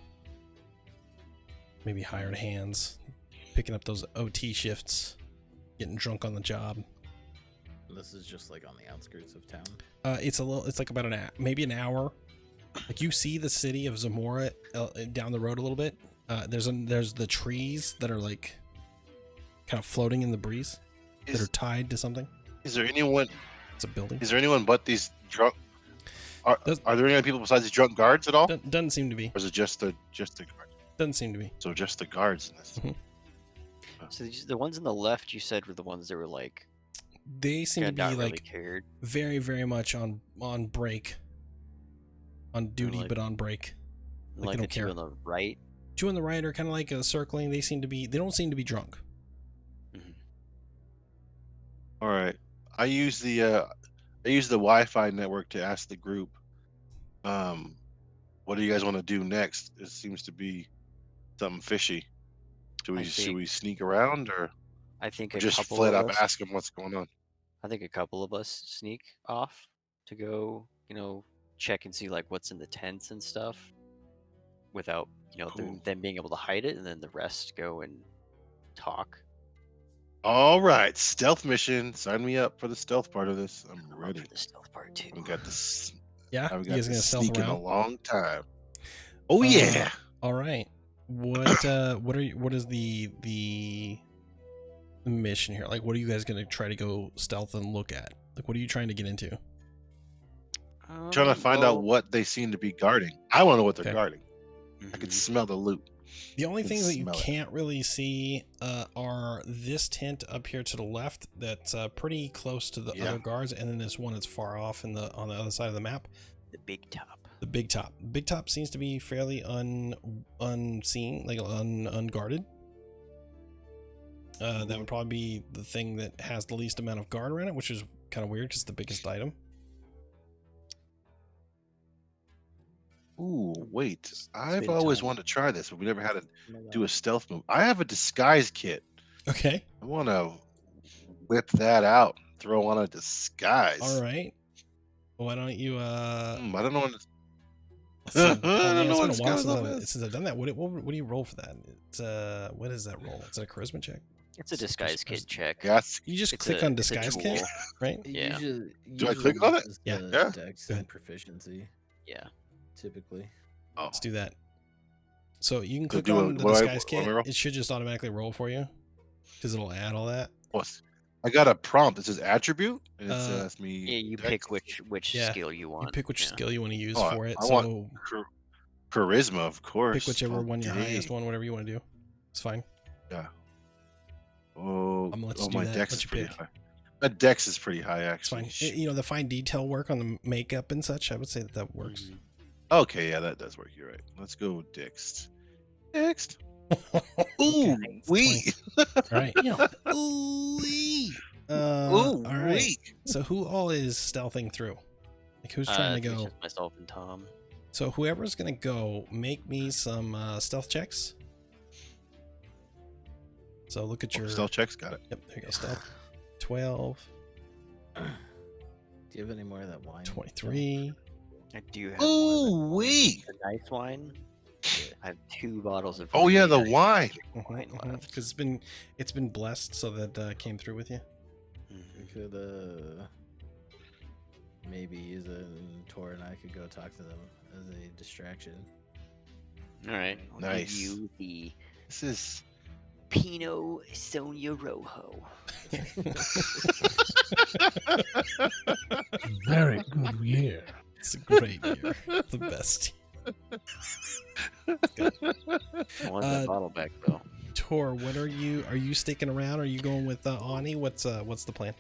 Maybe hired hands, picking up those OT shifts, getting drunk on the job. This is just like on the outskirts of town. It's like about maybe an hour. Like you see the city of Zamora down the road a little bit. There's the trees that are like kind of floating in the breeze that are tied to something. Is there anyone? It's a building. Is there anyone but these drunk? Are there any other people besides these drunk guards at all? Doesn't seem to be. Or is it just the guards? Doesn't seem to be. So just the guards in this. Mhm. So the ones on the left, you said, were the ones that were like They seem to be not really like cared. very, very much on break, on duty, like- but on break. Like, Like they the don't two care. on the right. Two on the right are kind of like circling. They don't seem to be drunk. All right. I use the Wi-Fi network to ask the group, what do you guys want to do next? It seems to be something fishy. Should we sneak around or I think just flat up ask them what's going on? I think a couple of us sneak off to go, check and see like what's in the tents and stuff, without Cool. them being able to hide it, and then the rest go and talk. All right, stealth mission. Sign me up for the stealth part of this. I'm I'm up ready. for the stealth part too. We got this. Yeah, I've you got guys this gonna stealth sneak in a around? long time. Oh yeah. All right. What is the mission here? Like, what are you guys gonna try to go stealth and look at? Like, what are you trying to get into? Trying to find out Well, what they seem to be guarding. I want to know what they're Okay. guarding. I can mhm. smell the loot. The only Can things that you smell it. can't really see are this tent up here to the left that's pretty close to the Yeah. other guards, and then this one that's far off on the other side of the map. The big top. The big top. Big top seems to be fairly unseen, like unguarded. That would probably be the thing that has the least amount of guard around it, which is kind of weird because it's the biggest item. Ooh, wait. I've been always time. wanted to try this, but we never had to do a stealth move. I have a disguise kit. Okay. I want to whip that out. Throw on a disguise. All right. Why don't you I don't know. let's see. I Oh, don't man, know it's what been a while disguise since I've done that. What do you roll for that? It's what is that roll? Is it a charisma check? It's a disguise kit check. Yes. You just It's click a- on it's a disguise kit, tool. right? Yeah. Do I click on it? Yeah. Yeah. Dex Go ahead. and proficiency, Yeah. typically. Oh. Let's do that. So you can So click do on a- the what do I- disguise what do I kit. roll? It should just automatically roll for you because it'll add all that. I got a prompt. It says attribute, and it Uh, says me. Yeah, you Dex. pick which Yeah, skill you want. You pick which yeah. skill you want to use Oh, for it. I So want charisma, of course. pick whichever one, your Okay. highest one, whatever you want to do. It's fine. Yeah. Oh, I'm gonna let you do my that. dex Let is you pretty pick. high. My dex is pretty high, It's actually. fine. You know, the fine detail work on the makeup and such, I would say that works. Mhm. Okay, yeah, that does work. You're right. Let's go dext. Dext. Ooh, Okay. wee. All right. Ooh-wee. Ooh, all right. wee. So who all is stealthing through? Like who's trying to I think go? it's just myself and Tom. So whoever's gonna go, make me some stealth checks. So look at your Stealth checks. Got it. Yep, there you go. Stealth. 12, Do you have any more of that wine? 23. I do have more of Ooh, wee. the nice wine. I have 2 bottles of. Oh yeah, the really wine. nice wine left. Because it's been blessed, so that came through with you. We Mhm. could maybe use it, and Tor and I could go talk to them as a distraction. All right. I'll Nice. give you the This is. Pinot Sonia Rojo. Very good year. It's a great year. The best. I want that bottle back though. Tor, what are you sticking around? Are you going with Ani? What's the plan?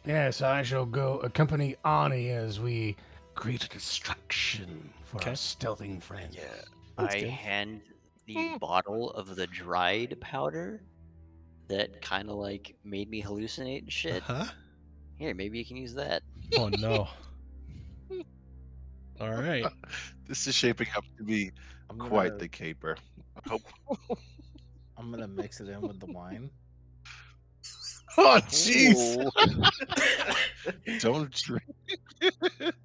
Yes, I shall go accompany Ani as we create a distraction for Okay. our stealthing friend. Yeah. That's I good. hand the bottle of the dried powder that kind of like made me hallucinate and shit. Huh? Here, maybe you can use that. Oh no. All right. This is shaping up to be I'm quite gonna- the caper. I hope. I'm gonna mix it in with the wine. Oh jeez! Ooh. Don't drink it.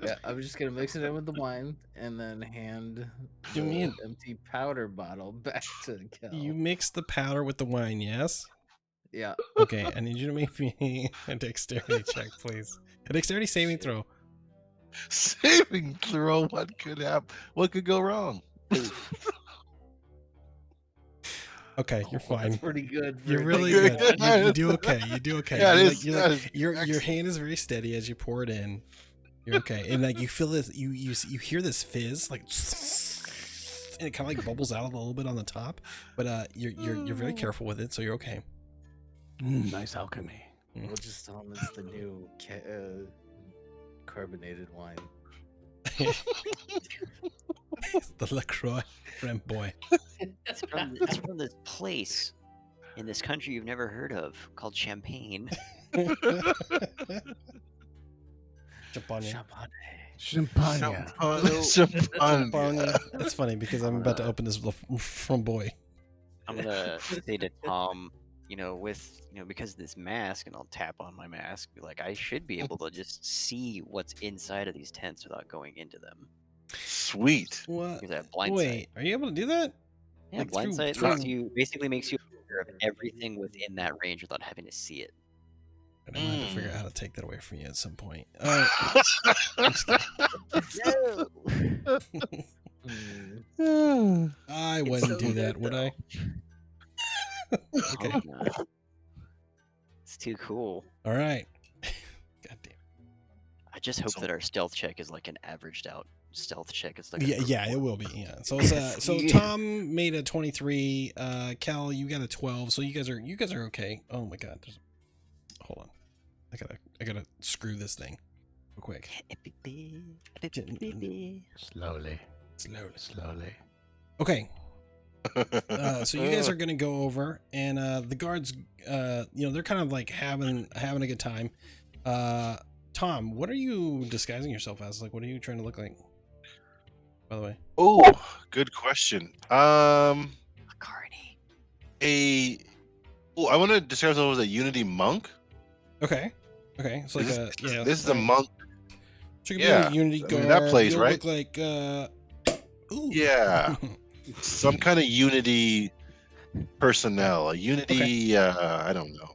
Yeah, I'm just gonna mix it in with the wine and then hand Do the me an- empty powder bottle back to Kel. You mix the powder with the wine, yes? Yeah. Okay, I need you to make me a dexterity check, please. A dexterity saving throw. Saving throw. What could happen? What could go wrong? Okay, you're Oh, that's fine. pretty good. For You're a really negative good. one. You do okay. You do okay. Yeah, it You're is. you're That is your excellent. hand is very steady as you pour it in. You're okay, and like you feel this, you hear this fizz, like, and it kind of like bubbles out a little bit on the top, but you're very careful with it, so you're okay. Nice alchemy. We'll just tell him it's the new carbonated wine. The LaCroix friend boy. It's from this place in this country you've never heard of called Champagne. Champagne. Champagne. Champagne. That's funny because I'm about to open this from boy. I'm gonna say to Tom, because of this mask, and I'll tap on my mask, be like, I should be able to just see what's inside of these tents without going into them. Sweet. What? Because I have blind Wait, are you able to do that? Yeah, Like blind through- sight through- basically makes you aware of everything within that range without having to see it. And I'm gonna have to figure out how to take that away from you at some point. Mm. I It's wouldn't so do that, good, would I? Okay. Oh, no. It's too cool. All right. God damn. I just hope So- that our stealth check is like an averaged out stealth check. It's like Yeah, it will be. Yeah. So it's so Yeah. Tom made a 23. Cal, you got a 12. So you guys are okay. Oh my god. Hold on. I gotta screw this thing real quick. Slowly. Slowly. Okay. So you guys are gonna go over, and the guards, they're kind of like having a good time. Tom, what are you disguising yourself as? Like, what are you trying to look like? By the way. Oh, good question. Carney. I want to describe myself as a Unity monk. Okay. It's like This is a monk. So you yeah, can be a Unity I guard. mean, that plays, You'll right? look like ooh. Yeah. Some kind of Unity personnel. A Unity. I don't know.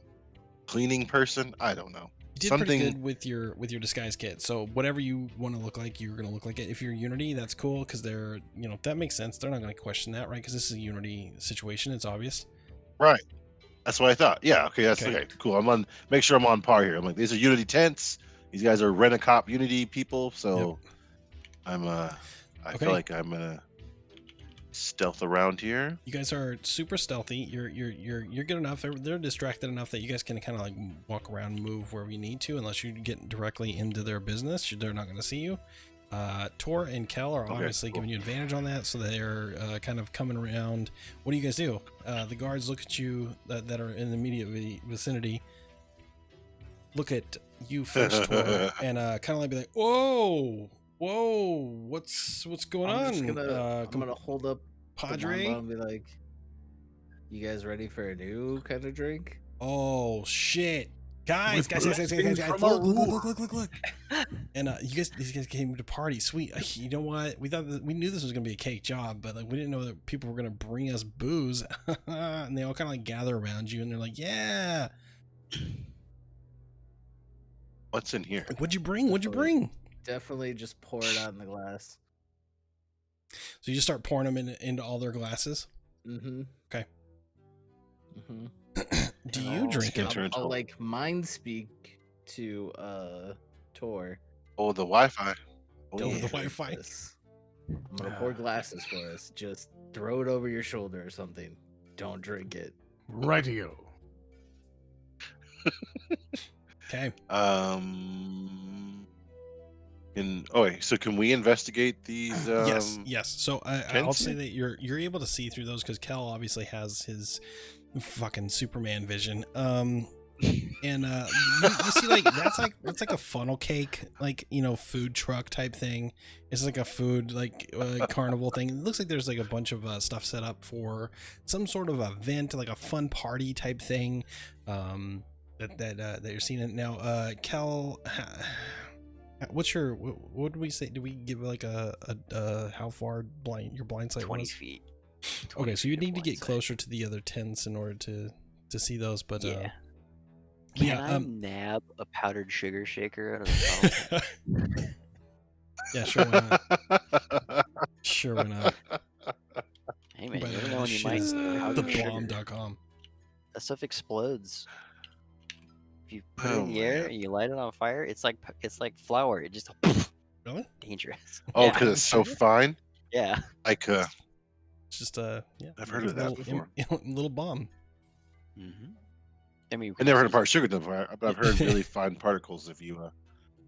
Cleaning person. I don't know. You did pretty good with your disguise kit. So whatever you want to look like, you're gonna look like it. If you're Unity, that's cool because they're that makes sense. They're not gonna question that, right? Because this is a Unity situation. It's obvious. Right. That's what I thought. Yeah. Okay. That's Okay. okay. Cool. Make sure I'm on par here. I'm like, these are Unity tents. These guys are Rent-A-Cop Unity people. So I Okay. feel like I'm gonna stealth around here. You guys are super stealthy. You're good enough. They're distracted enough that you guys can kind of like walk around, move wherever you need to, unless you get directly into their business. They're not going to see you. Tor and Kel are obviously giving you advantage on that, so they're kind of coming around. What do you guys do? The guards look at you that are in the immediate vicinity. Look at you first, Tor, and kind of like be like, "Whoa, what's going I'm on?" just gonna, I'm gonna hold up the Padre. Mamba and be like, "You guys ready for a new kind of drink?" Oh shit. Guys, From our look. And these guys came to party. Sweet. You know what? We knew this was gonna be a cake job, but like we didn't know that people were gonna bring us booze. And they all kind of like gather around you, and they're like, "Yeah." What's in here? Like, what'd you bring? Definitely just pour it out in the glass. So you just start pouring them into all their glasses. Mm-hmm. Okay. Mm-hmm. Do you drink it? I'll like mind speak to Tor. Oh, the Wi-Fi. Oh, Don't the yeah. drink Wi-Fi. this. I'm gonna pour glasses for us. Just throw it over your shoulder or something. Don't drink it. Rightio. Okay. So can we investigate these? Yes. So I'll tents say here? that you're able to see through those because Kel obviously has his fucking Superman vision. And you see that's like a funnel cake, like food truck type thing. It's like a food carnival thing. It looks like there's like a bunch of stuff set up for some sort of event, like a fun party type thing. That you're seeing it now. Kel, What's your what did we say? Did we give like a how far your blind sight 20 was? feet. Okay, so you need to blind get sight. closer to the other tents in order to see those. But Yeah. but Can I nab a powdered sugar shaker out of the bottle? yeah, sure, why not? Sure, why not? Hey man, By you the never way, know when this you shit might is powdered sugar. thebomb.com. That stuff explodes. If you put it Oh, in the air man. and you light it on fire, it's like flour. It just Really? dangerous. Oh, Yeah. because it's so Sugar? fine. Yeah. Like It's just yeah. I've heard of that little, before. little bomb. Mm-hmm. I mean, I never heard of part sugar though, but I've heard really fine particles if you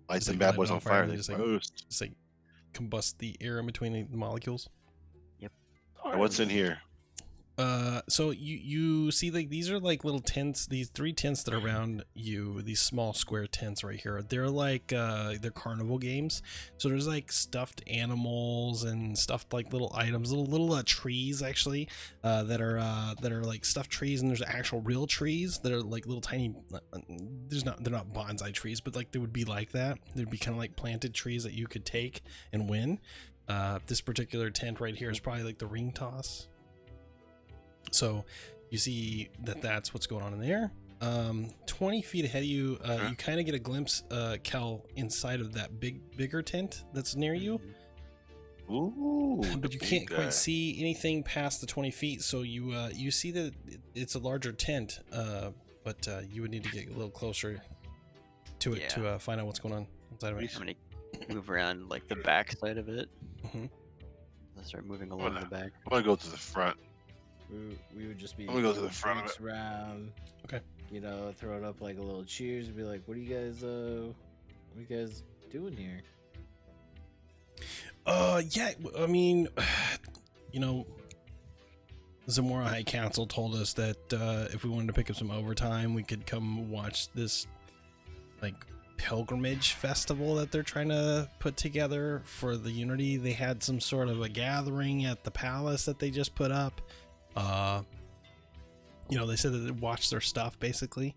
light Just some like bad light it boys on on fire fire. and They they just like- roast. Just like combust the air in between the molecules. Now, what's in here? So you see, like, these are like little tents, these 3 tents that are around you, these small square tents right here. They're like they're carnival games. So there's like stuffed animals and stuffed like little items, little trees actually, that are like stuffed trees, and there's actual real trees that are like little tiny, they're not bonsai trees, but like they would be like that. They'd be kind of like planted trees that you could take and win. This particular tent right here is probably like the ring toss. So you see that's what's going on in there. 20 feet ahead of you, you kind of get a glimpse, Kel, inside of that bigger tent that's near you. Ooh, But you the can't big quite guy. see anything past the 20 feet. So you see that it's a larger tent, but you would need to get a little closer to it to find out what's going on inside of it. I'm gonna move around like the back side of it. Mhm. Let's start moving along the back. I'm gonna go to the front. We would just be I'm gonna go to throwing the front of drinks around. Okay. You know, throw it up like a little cheers and be like, what are you guys doing here? Yeah, I mean, you know, Zamora High Council told us that if we wanted to pick up some overtime, we could come watch this like pilgrimage festival that they're trying to put together for the Unity. They had some sort of a gathering at the palace that they just put up. You know, they said that they watched their stuff basically.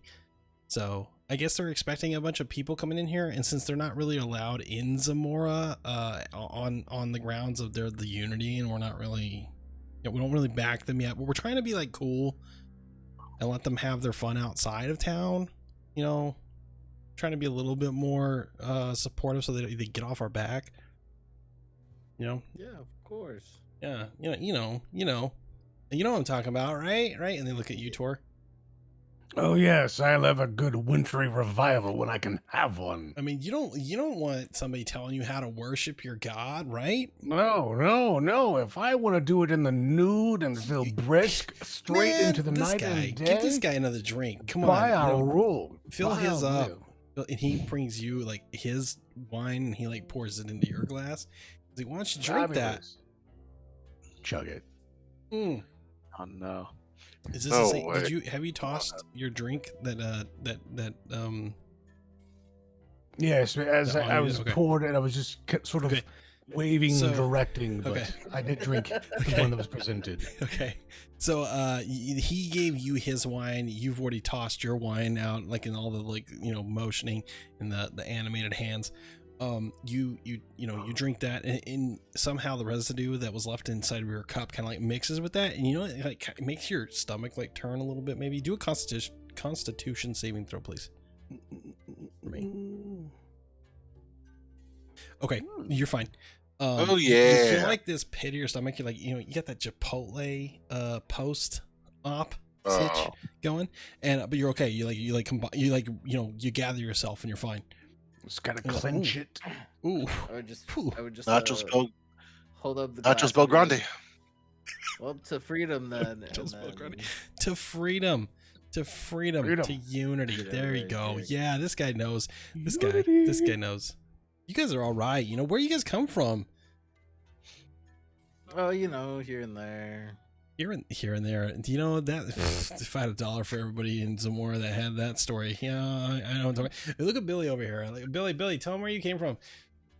So I guess they're expecting a bunch of people coming in here, and since they're not really allowed in Zamora, on the grounds of the Unity, and we're not really, you know, we don't really back them yet, but we're trying to be like cool and let them have their fun outside of town. You know, trying to be a little bit more supportive so they get off our back. You know? Yeah, of course. Yeah. You know what I'm talking about, right? And they look at you, Tor. Oh yes, I love a good wintry revival when I can have one. I mean, you don't want somebody telling you how to worship your god, right? No. If I want to do it in the nude and feel brisk, straight Man, into the this night guy, and give this day, guy another drink. Come by on, our rule, fill by his our up. will. And he brings you like his wine, and he like pours it into your glass. He's like, why don't you drink Fabulous. Chug it. that? Mm. Oh no. Is this No the same? way. Have you tossed your drink that Yes, as Oh, I you was did? Okay. poured it, I was just sort of Okay. waving, So- directing, but okay. I did drink the one that was presented. Okay, so he gave you his wine. You've already tossed your wine out, like in all the like motioning and the animated hands. You drink that, and somehow the residue that was left inside of your cup kind of like mixes with that, and it like it makes your stomach like turn a little bit. Maybe do a constitution saving throw, please. For me. Okay, you're fine. Oh, You feel yeah. like this pit of your stomach. You're like, you got that Chipotle post op Oh. sitch going, but you're okay. You gather yourself and you're fine. Just gotta Ooh. clench it. Ooh, I would just Whew. Nacho spelled hold up the Nacho spelled glass and grande. be like, Up to freedom then. Nacho and spelled then- grande. To freedom, Freedom. to unity. Yeah, There you right go. there. Yeah, this guy knows. This Unity. guy knows. You guys are all right. Where you guys come from? Oh, here and there. Here and there. Do you know that if I had $1 for everybody in Zamora that had that story? Yeah, I know what I'm talking about. Look at Billy over here. Like, Billy, tell him where you came from.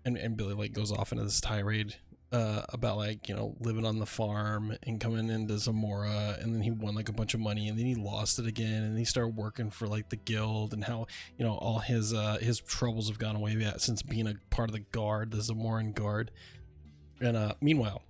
And Billy like goes off into this tirade about like, you know, living on the farm and coming into Zamora, and then he won like a bunch of money, and then he lost it again, and he started working for like the guild, and how, you know, all his troubles have gone away since being a part of the guard, the Zamoran guard. And meanwhile,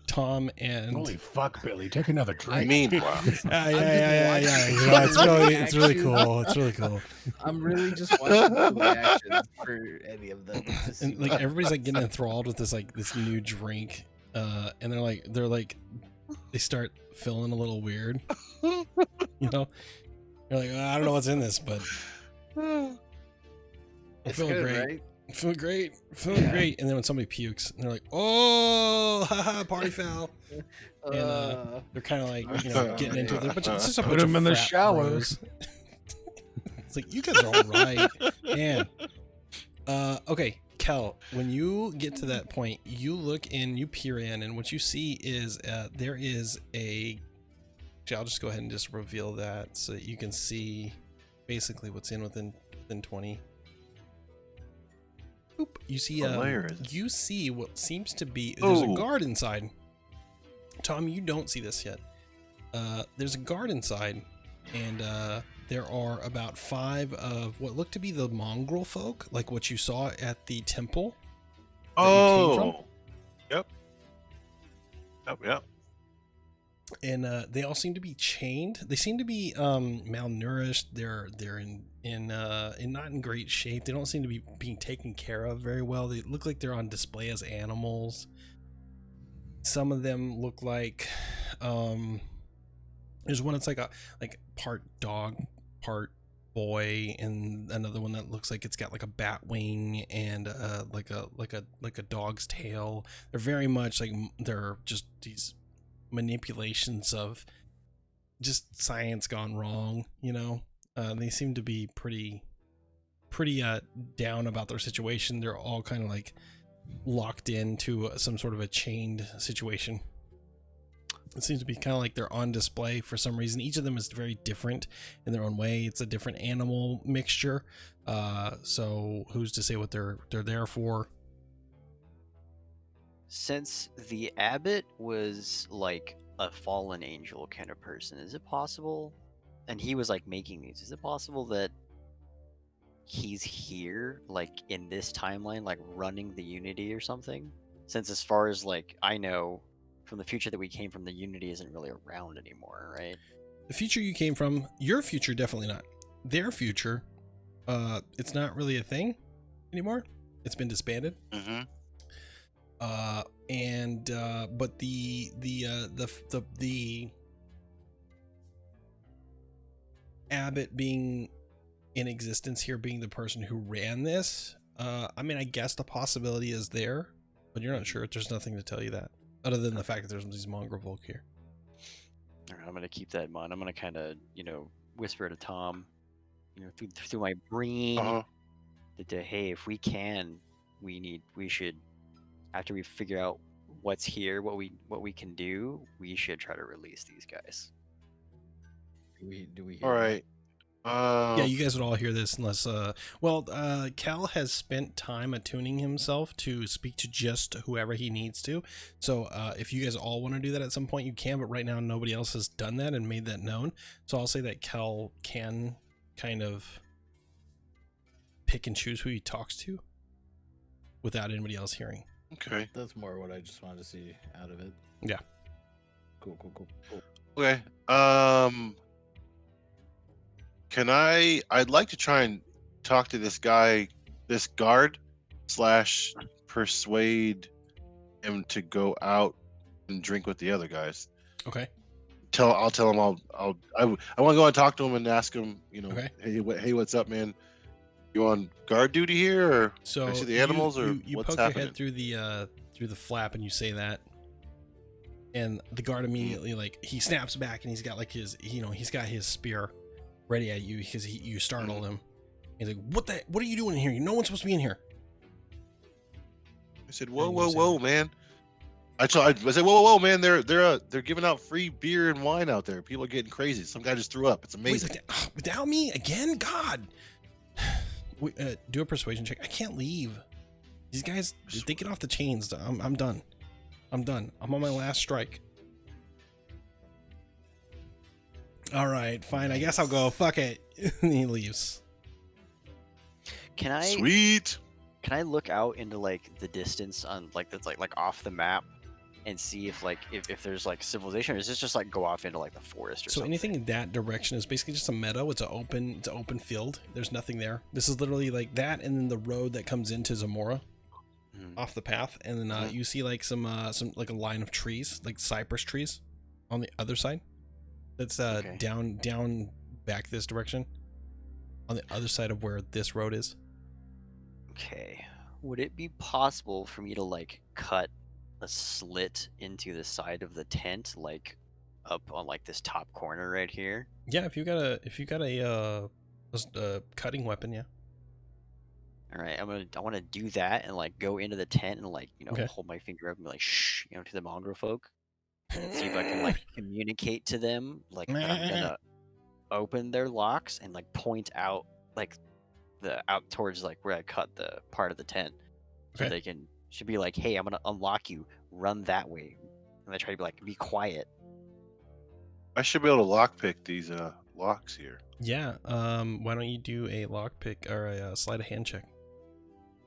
Tom and Holy fuck, Billy, take another drink. Meanwhile, yeah. You know, it's really cool. It's really cool. I'm really just watching the reactions for any of them. to see And like what- everybody's like getting enthralled with this new drink, and they're like they start feeling a little weird, you know. They're like, I don't know what's in this, but I'm It's feeling good, great. right? Feeling great. And then when somebody pukes, and they're like, oh, haha, party foul. And they're kind of like, you know, getting into it. But it's just a Put bunch him of in the frat shower. bros. It's like, you guys are all right, man. Okay, Kel, when you get to that point, you look in, you peer in, and what you see is there is a. Actually, I'll just go ahead and just reveal that so that you can see basically what's within 20. Boop. You see, What layer is it? you see what seems to be there's a Ooh. guard inside. Tom, you don't see this yet. There's a guard inside, and there are about 5 of what look to be the mongrel folk, like what you saw at the temple. that you came from. Yep. And they all seem to be chained. They seem to be malnourished. They're in not in great shape. They don't seem to be being taken care of very well. They look like they're on display as animals. Some of them look like there's one that's like part dog, part boy, and another one that looks like it's got like a bat wing and like a dog's tail. They're very much like they're just these manipulations of just science gone wrong, you know. They seem to be pretty down about their situation. They're all kind of like locked into some sort of a chained situation. It seems to be kind of like they're on display for some reason. Each of them is very different in their own way. It's a different animal mixture, so who's to say what they're there for? Since the abbot was like a fallen angel kind of person, is it possible? And he was like making these. Is it possible that he's here, like in this timeline, like running the Unity or something? Since as far as like I know from the future that we came from, the Unity isn't really around anymore, right? The future you came from, your future definitely not. Their future, it's not really a thing anymore. It's been disbanded. Mm-hmm. But the abbot being in existence here, being the person who ran this, I mean, I guess the possibility is there, but you're not sure. There's nothing to tell you that, other than the fact that there's these mongrel folk here. All right, I'm gonna keep that in mind. I'm gonna kind of, whisper to Tom, through my brain, Uh-huh. that hey, if we can, we should, after we figure out what's here, what we can do, we should try to release these guys. Do we hear All that? right. Yeah, you guys would all hear this unless Cal has spent time attuning himself to speak to just whoever he needs to. So if you guys all want to do that at some point, you can, but right now nobody else has done that and made that known. So I'll say that Cal can kind of pick and choose who he talks to without anybody else hearing. Okay. That's more what I just wanted to see out of it. Yeah. Cool. Okay. I'd like to try and talk to this guy, this guard / persuade him to go out and drink with the other guys. Okay. I'll tell him I want to go and talk to him and ask him, Okay. hey, what's up, man? You on guard duty here, or So can I see the animals, or you what's poke happening? your head through the flap and you say that, and the guard immediately he snaps back and he's got like he's got his spear ready at you because you startled him. He's like, what are you doing in here? No one's supposed to be in here. I said, And whoa, you whoa, say- whoa, man. I said, whoa, man. They're giving out free beer and wine out there. People are getting crazy. Some guy just threw up. It's amazing. Wait, without me again? God. Do a persuasion check. I can't leave. These guys, they get off the chains. I'm done. I'm done. I'm on my last strike. All right, fine. I guess I'll go. Fuck it. And he leaves. Can I Sweet. can I look out into like the distance on like that's like off the map and see if like if there's like civilization, or is this just like go off into like the forest or So something? anything in that direction is basically just a meadow. It's an open field. There's nothing there. This is literally like that, and then the road that comes into Zamora off the path, and then you see like some like a line of trees, like cypress trees, on the other side. That's Okay. down back this direction, on the other side of where this road is. Okay. Would it be possible for me to like cut a slit into the side of the tent, like up on like this top corner right here? Yeah, if you got a cutting weapon, yeah. All right, I want to do that and like go into the tent and like Okay. hold my finger up and be like shh, to the mongrel folk, and see if I can like communicate to them like that I'm gonna open their locks and like point out like out towards like where I cut the part of the tent, so Okay. they should be like, hey, I'm gonna unlock you, run that way, and I try to be like, be quiet. I should be able to lockpick these locks here. Yeah. Why don't you do a lockpick or a sleight of hand check?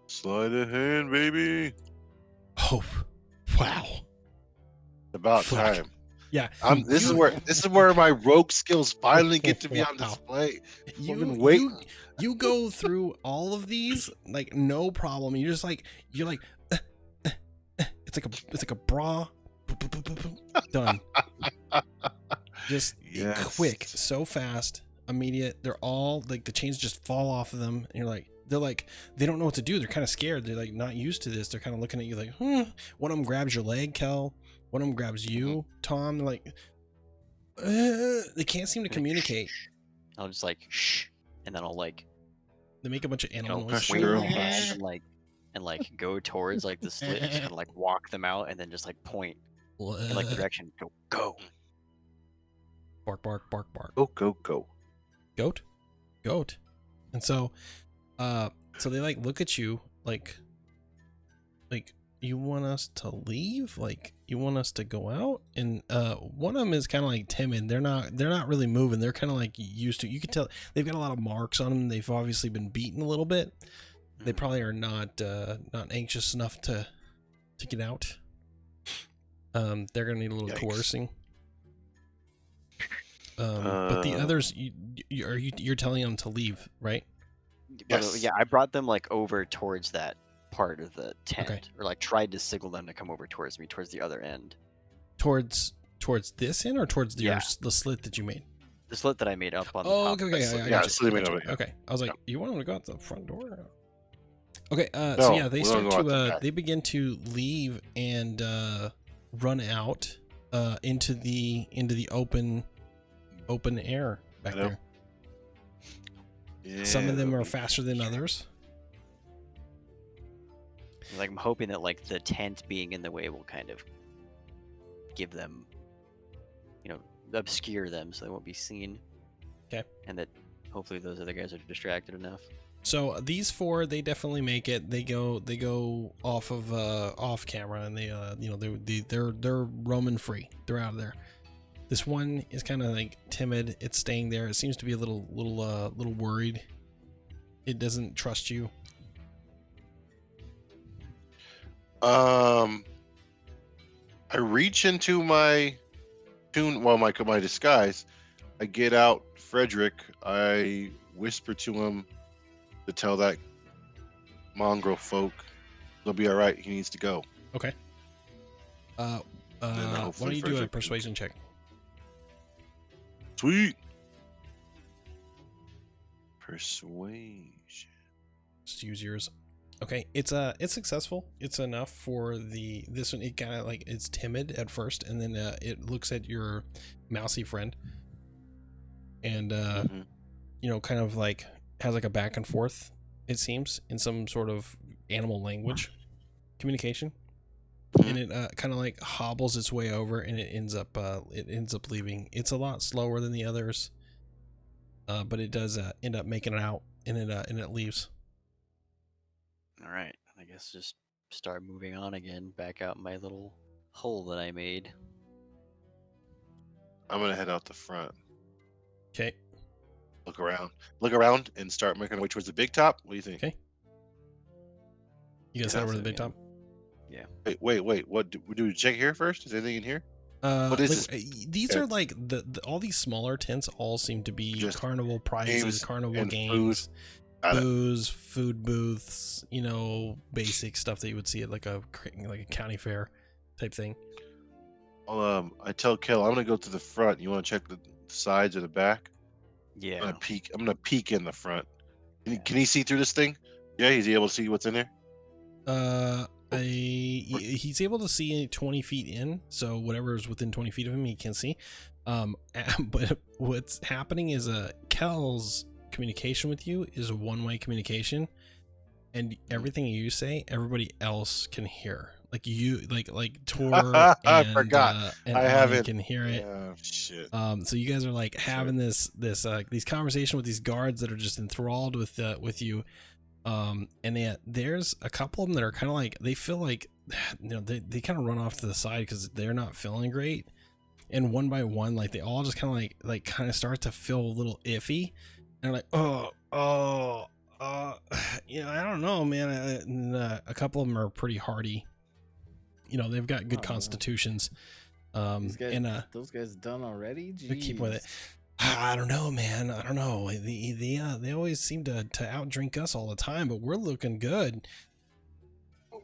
Sleight of hand, baby. Oh, wow. About Fuck. time. Yeah. This is where my rogue skills finally get to be on Wow. display. You go through all of these like no problem. You're like it's like a bra. Done. Just Yes. quick, so fast, immediate. They're all like the chains just fall off of them, and you're like, they don't know what to do. They're kind of scared. They're like not used to this. They're kind of looking at you like, One of them grabs your leg, Kel. One of them grabs you, Tom. They're like, they can't seem to communicate. I'll just like shh, and then I'll like They make a bunch of animal noises. hush wave girl. my hand and like go towards like the slit, just kind of like walk them out, and then just like point in like the direction. Go. Bark, bark, bark, bark. Go. Goat. And so they like look at you like you want us to leave, like you want us to go out, and one of them is kind of like timid. They're not really moving. They're kind of like used to, you can tell they've got a lot of marks on them. They've obviously been beaten a little bit. They probably are not anxious enough to get out. They're gonna need a little Yikes. coercing. But the others, you're telling them to leave, right? Yes. Yeah, I brought them like over towards that part of the tent, Okay. or like tried to signal them to come over towards me, towards the other end. Towards this end, or towards Yeah. the slit that you made? The slit that I made up on the Oh, top. okay. I Yeah, got you. slit I made got over you. here. Okay, I was like, you want them to go out the front door? Okay, so No, yeah, they we start don't go out the to back. they begin to leave and run out into the open air back Hello? there. Yeah, Some of them are that'll be- faster than others. Like I'm hoping that like the tent being in the way will kind of give them, obscure them so they won't be seen. Okay. And that hopefully those other guys are distracted enough. So these four, they definitely make it. They go off of off camera, and they're roaming free. They're out of there. This one is kind of like timid. It's staying there. It seems to be a little worried. It doesn't trust you. I reach into my my disguise. I get out Frederick. I whisper to him to tell that mongrel folk he'll be all right. He needs to go. Okay. Why hopefully don't you do a Frederick- persuasion check? Sweet. Persuasion. Just use yours. Okay, it's successful. It's enough for this one. It kind of like it's timid at first, and then it looks at your mousy friend, and Mhm. kind of like has like a back and forth. It seems in some sort of animal language communication, and it kind of like hobbles its way over, and it ends up leaving. It's a lot slower than the others, but it does end up making it out, and it leaves. All right. I guess just start moving on again, back out my little hole that I made. I'm gonna head out the front. Okay. Look around, and start making our way towards the big top. What do you think? Okay. You guys Yeah, head over to the so, big yeah. top. Wait. What do we check here first? Is anything in here? What is this? These Yeah. are like all these smaller tents all seem to be Just carnival prizes, games carnival and games, Got it. booze, food booths, you know, basic stuff that you would see at like a county fair type thing. Well, I tell Kel I'm gonna go to the front. You want to check the sides or the back? Yeah. I'm gonna peek in the front. Can he see through this thing? Yeah, he's able to see what's in there. He's able to see 20 feet in, so whatever is within 20 feet of him, he can see. But what's happening is Kel's communication with you is a one-way communication, and everything you say, everybody else can hear. Like you, like Tor I and forgot. and I Ani haven't- can hear it. Oh shit. So you guys are like That's having these conversation with these guards that are just enthralled with you. And there's a couple of them that are kind of like, they feel like, you know, they kind of run off to the side because they're not feeling great. And one by one, like they all just kind of like kind of start to feel a little iffy. And they're like, you know, I don't know, man. And, a couple of them are pretty hardy. You know, they've got good Oh, yeah. constitutions. These guys, And those guys done already? they keep with it. Jeez. I don't know, man. I don't know. They always seem to outdrink us all the time, but we're looking good. And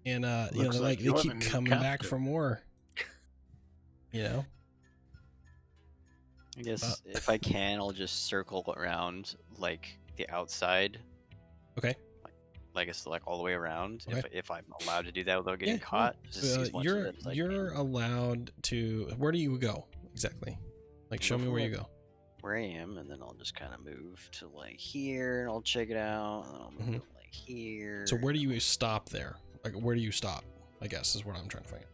you know, Looks they like they you're the keep new coming back captain. for more. You know. I guess if I can, I'll just circle around like the outside. Okay. Like I guess like all the way around. Okay. If I'm allowed to do that without getting Yeah, caught. Just see as much of you're it as I you're can. allowed to. Where do you go exactly? Like, show Go me for where it. you go. Where I am, and then I'll just kind of move to like here, and I'll check it out, and then I'll move to like here. So where do you stop there? Like, where do you stop? I guess is what I'm trying to find out.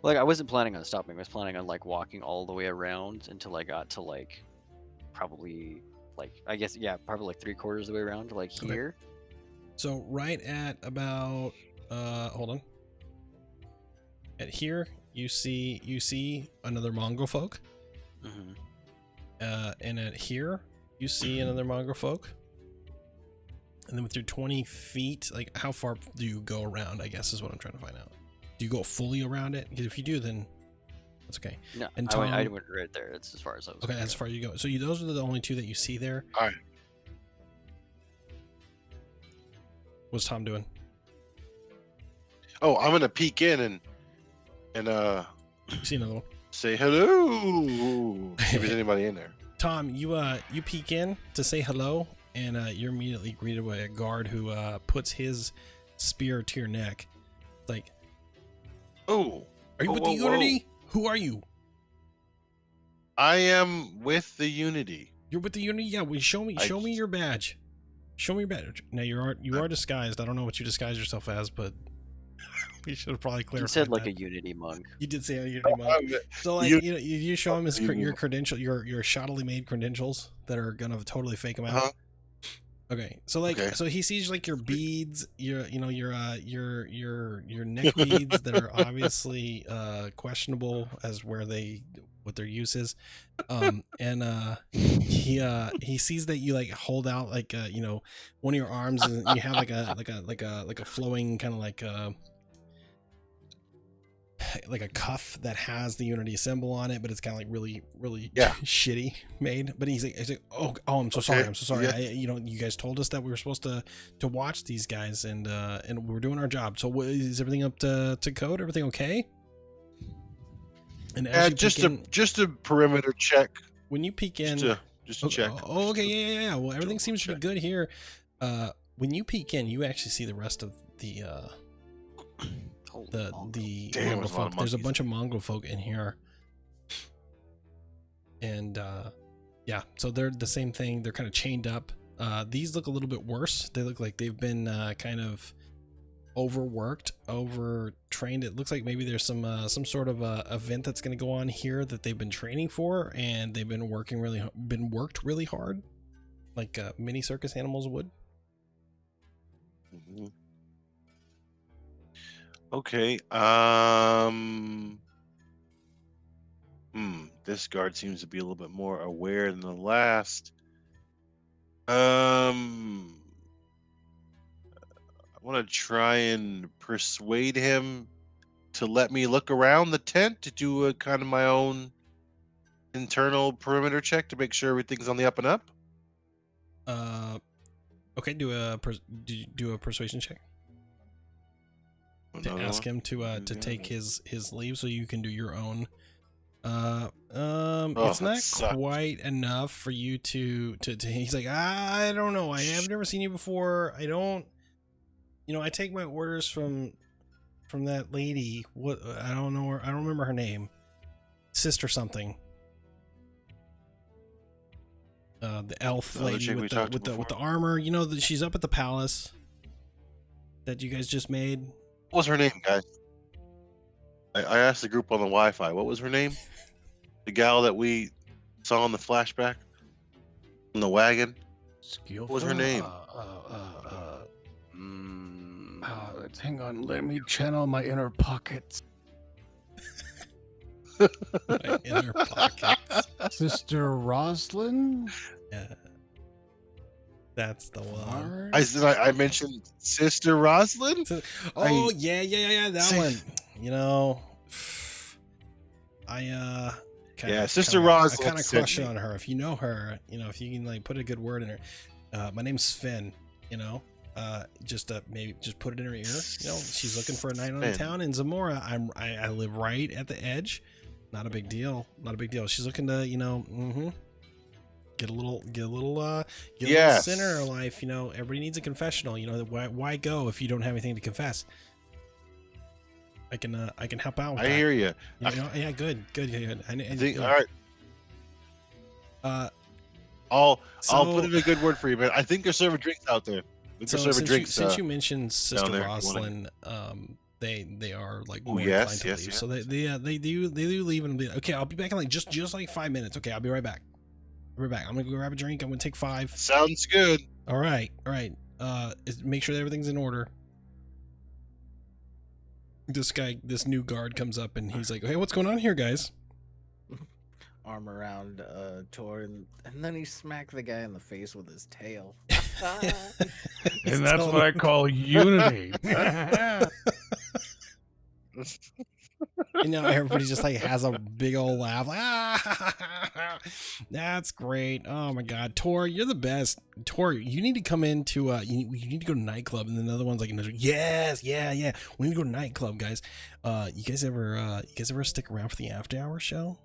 Like I wasn't planning on stopping. I was planning on like walking all the way around until I got to like probably like I guess probably like 3/4 of the way around to like Okay. here. So right at about hold on. At here, you see another Mongol folk. hmm And at here, you see another Mongol folk. And then with your 20 feet, like how far do you go around? I guess is what I'm trying to find out. Do you go fully around it? Because if you do, then that's okay. No, And I Tom- went right there. That's as far as I was. Okay, gonna that's as go. far as you go. So those are the only two that you see there. All right. What's Tom doing? Oh, I'm gonna peek in and You see another one. say hello. See if there's anybody in there. Tom, you peek in to say hello, and you're immediately greeted by a guard who puts his spear to your neck. Like, Oh, are you Whoa, with whoa, the Unity? Who are you? I am with the Unity. You're with the Unity? Yeah, well, show me your badge. Show me your badge. Now you are disguised. I don't know what you disguise yourself as, but we should have probably You clarified. said like that. a Unity monk. You did say a Unity monk. So like you show him his your credential, your shoddily made credentials that are gonna totally fake him out. Uh-huh. Okay, so like Okay. so he sees like your beads, your neck beads that are obviously questionable as what their use is, and he sees that you like hold out like one of your arms and you have like a flowing kind of like a cuff that has the Unity symbol on it, but it's kind of like really shitty made. But he's like oh I'm so sorry, I'm so sorry. Yeah. You guys told us that we were supposed to watch these guys and we're doing our job. So is everything up to code? Everything okay? And as you just peek in, just a perimeter check. when you peek in, Just a check. Oh, okay, yeah. Well, everything seems to be check. good here. When you peek in, you actually see the rest of the Holy the Mongol. the Damn, Mongol there's a lot of folk. There's a monkeys. bunch of Mongol folk in here, and yeah, so they're the same thing. They're kind of chained up. These look a little bit worse. They look like they've been kind of overworked, overtrained. It looks like maybe there's some sort of event that's going to go on here that they've been training for, and they've been worked really hard, like mini circus animals would. Mhm. Okay. This guard seems to be a little bit more aware than the last. I want to try and persuade him to let me look around the tent to do a kind of my own internal perimeter check to make sure everything's on the up and up. Okay, do a persuasion check to Another ask one? him to take his leave so you can do your own. It's that not sucks. quite enough for you to he's like, I don't know, I have never seen you before, I don't, I take my orders from that lady, what, I don't know her, I don't remember her name, sister something, the elf The other lady chick we with talked to the before? armor, she's up at the palace that you guys just made. What was her name, guys? I asked the group on the Wi-Fi. What was her name? The gal that we saw in the flashback in the wagon. Skillful. What was her name? Hang on, let me channel my inner pockets. My inner pockets. Sister Roslyn? Yeah, that's the one. I mentioned Sister Roslyn. Oh, yeah, that See- one. Sister I Roslyn kind of sent crush me. on her. If you know her, if you can put a good word in her. My name's Finn. Just put it in her ear. She's looking for a night on Finn. town in Zamora. I live right at the edge. Not a big deal. She's looking to get a little Yes. sin in her life. Everybody needs a confessional. Why go if you don't have anything to confess? I can help out with I that. hear you. Yeah, good. I think, all right. I'll put in a good word for you, man. I think they're serving drinks out there. Since you mentioned Sister there, if you Roslyn, they are like Ooh, more yes, inclined to leave. yes. So they do leave and be okay. I'll be back in just like 5 minutes. Okay, I'll be right back. I'm gonna go grab a drink. I'm gonna take 5. Sounds good. All right. Make sure that everything's in order. This new guard comes up and he's like, "Hey, what's going on here, guys?" Arm around Tor, and then he smacked the guy in the face with his tail. And that's what I call unity. Everybody just like has a big old laugh. That's great. Oh my god, Tor, you're the best. Tor, you need to come into you need to go to nightclub. And then the other one's like, yes, yeah, we need to go to nightclub, guys. You guys ever stick around for the after hour show?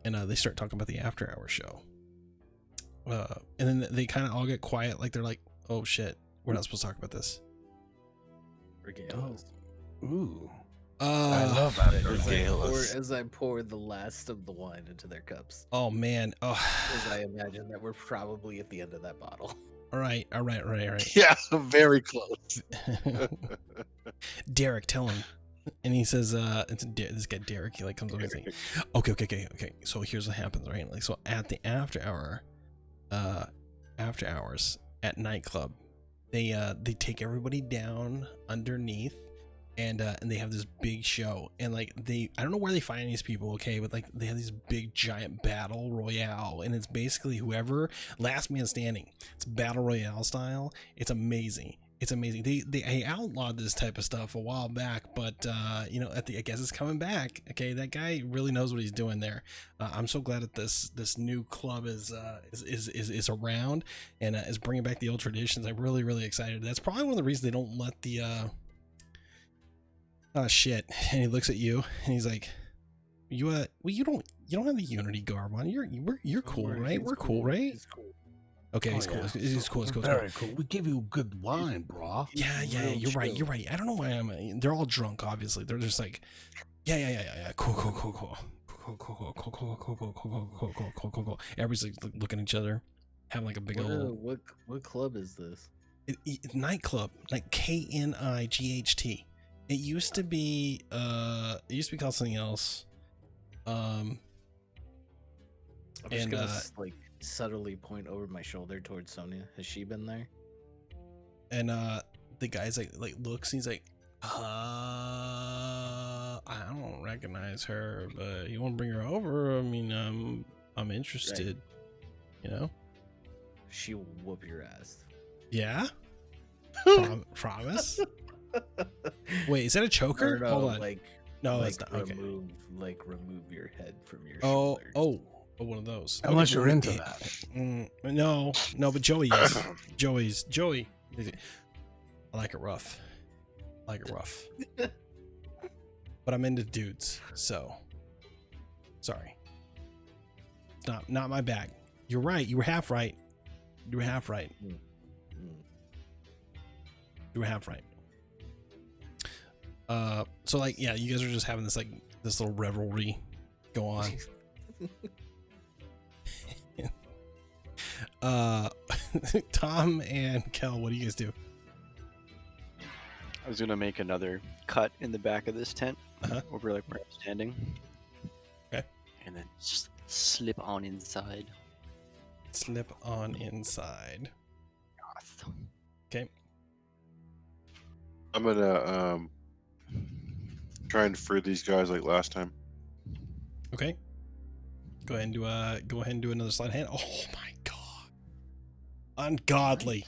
And they start talking about the after hour show. And then they kind of all get quiet, like they're like, oh shit, we're not supposed to talk about this. Regardless. Ooh. I love that. As I pour the last of the wine into their cups. Oh man. Oh. As I imagine that we're probably at the end of that bottle. All right. Yeah, very close. Derek, tell him. And he says, it's this guy Derek. He like comes over and he's like, okay. So here's what happens, right? Like, so at the after hours at nightclub, they take everybody down underneath. And they have this big show, and like I don't know where they find these people, okay, but like they have these big giant battle royale, and it's basically whoever last man standing. It's battle royale style. It's amazing. They outlawed this type of stuff a while back, but I guess it's coming back. Okay, that guy really knows what he's doing there. I'm so glad that this new club is around and is bringing back the old traditions. I'm really excited. That's probably one of the reasons they don't let the oh shit. And he looks at you and he's like, you don't have the Unity garb on. You're cool, right? We're cool, right? He's cool. Okay, he's cool. Yeah. He's cool. Very cool. We give you good wine, bro. Yeah, real you're right. chill. You're right. I don't know why they're all drunk, obviously. They're just like, yeah. Cool. Everybody's like looking at each other, having like a big old What club is this? nightclub, like KNIGHT. It used to be called something else. I'm just And, gonna like subtly point over my shoulder towards Sonia. Has she been there? And the guy's like looks and he's like, recognize her, but you want to bring her over? I mean, I'm interested. You know? She will whoop your ass. Yeah. Promise. Wait, is that a choker? No, Hold on. No, like that's not. Okay. remove your head from your Oh, shoulders. one of those. Unless Okay, you're well, into that. No, but Joey is. Joey. I like it rough. But I'm into dudes, so sorry. It's not my bag. You're right. You were half right. You were half right. So like, yeah, you guys are just having this little revelry go on. Tom and Kel, what do you guys do? I was gonna make another cut in the back of this tent, over like where I'm standing. Okay. And then just slip on inside. Slip on inside. Okay. I'm gonna try and free these guys like last time. Okay. Go ahead and do another sleight of hand. Oh my god. Ungodly.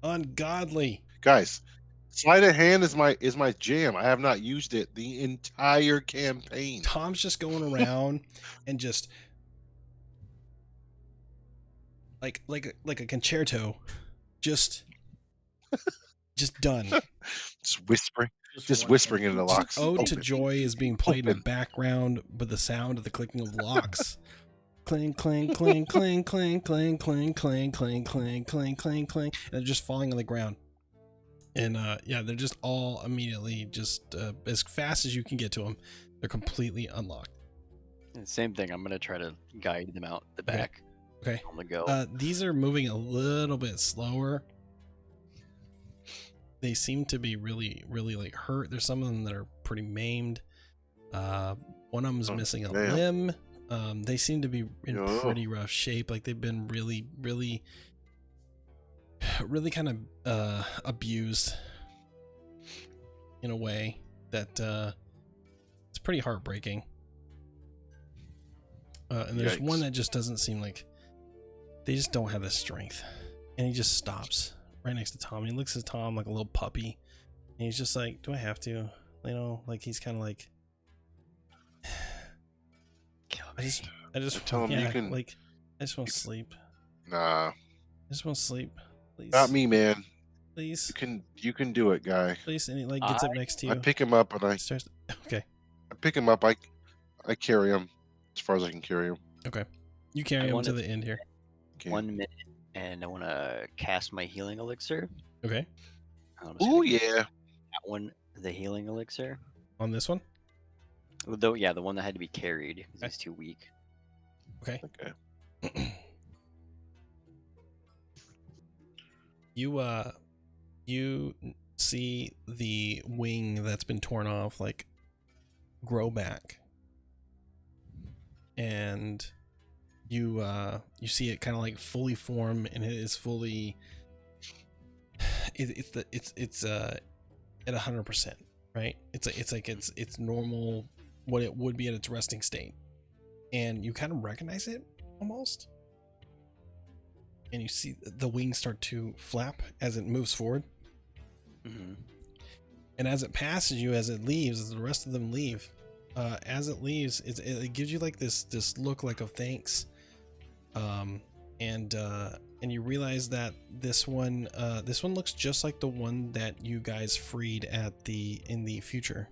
Ungodly. Guys, sleight of hand is my jam. I have not used it the entire campaign. Tom's just going around and just like a concerto, just done. Just whispering into the locks. Ode to Joy is being played in the background with the sound of the clicking of locks. Cling, cling, cling, cling, cling, cling, cling, cling, cling, cling, cling, cling, cling, and they're just falling on the ground. And yeah, they're just all immediately just as fast as you can get to them, they're completely unlocked. And same thing. I'm gonna try to guide them out the back. Okay. On the go. These are moving a little bit slower. They seem to be really, really like hurt. There's some of them that are pretty maimed. One of them is missing a limb. They seem to be in pretty rough shape. Like they've been really, really, really kind of abused in a way that it's pretty heartbreaking. And there's one that just doesn't seem like they just don't have the strength. And he just stops right next to Tom. He looks at Tom like a little puppy. And he's just like, do I have to? You know, like he's kind of like, I just tell him you can. Like, I just want to sleep. Nah. I just want to sleep. Please. Not me, man. Please. You can do it, guy. Please. And he like gets up next to you. I pick him up and okay. I pick him up. I carry him as far as I can carry him. Okay. You carry him to the end here. Okay. 1 minute, and I want to cast my healing elixir. Okay. Oh yeah. That one, the healing elixir. On this one? Though, yeah, the one that had to be carried because he's too weak. Okay. Okay. You see the wing that's been torn off like grow back, and you see it kind of like fully form, and it is fully it's at 100%, right? It's normal, what it would be at its resting state, and you kind of recognize it almost. And you see the wings start to flap as it moves forward. Mm-hmm. And as it passes you, as it leaves, as the rest of them leave, as it leaves, it gives you like this look like of thanks. And you realize that this one looks just like the one that you guys freed in the future.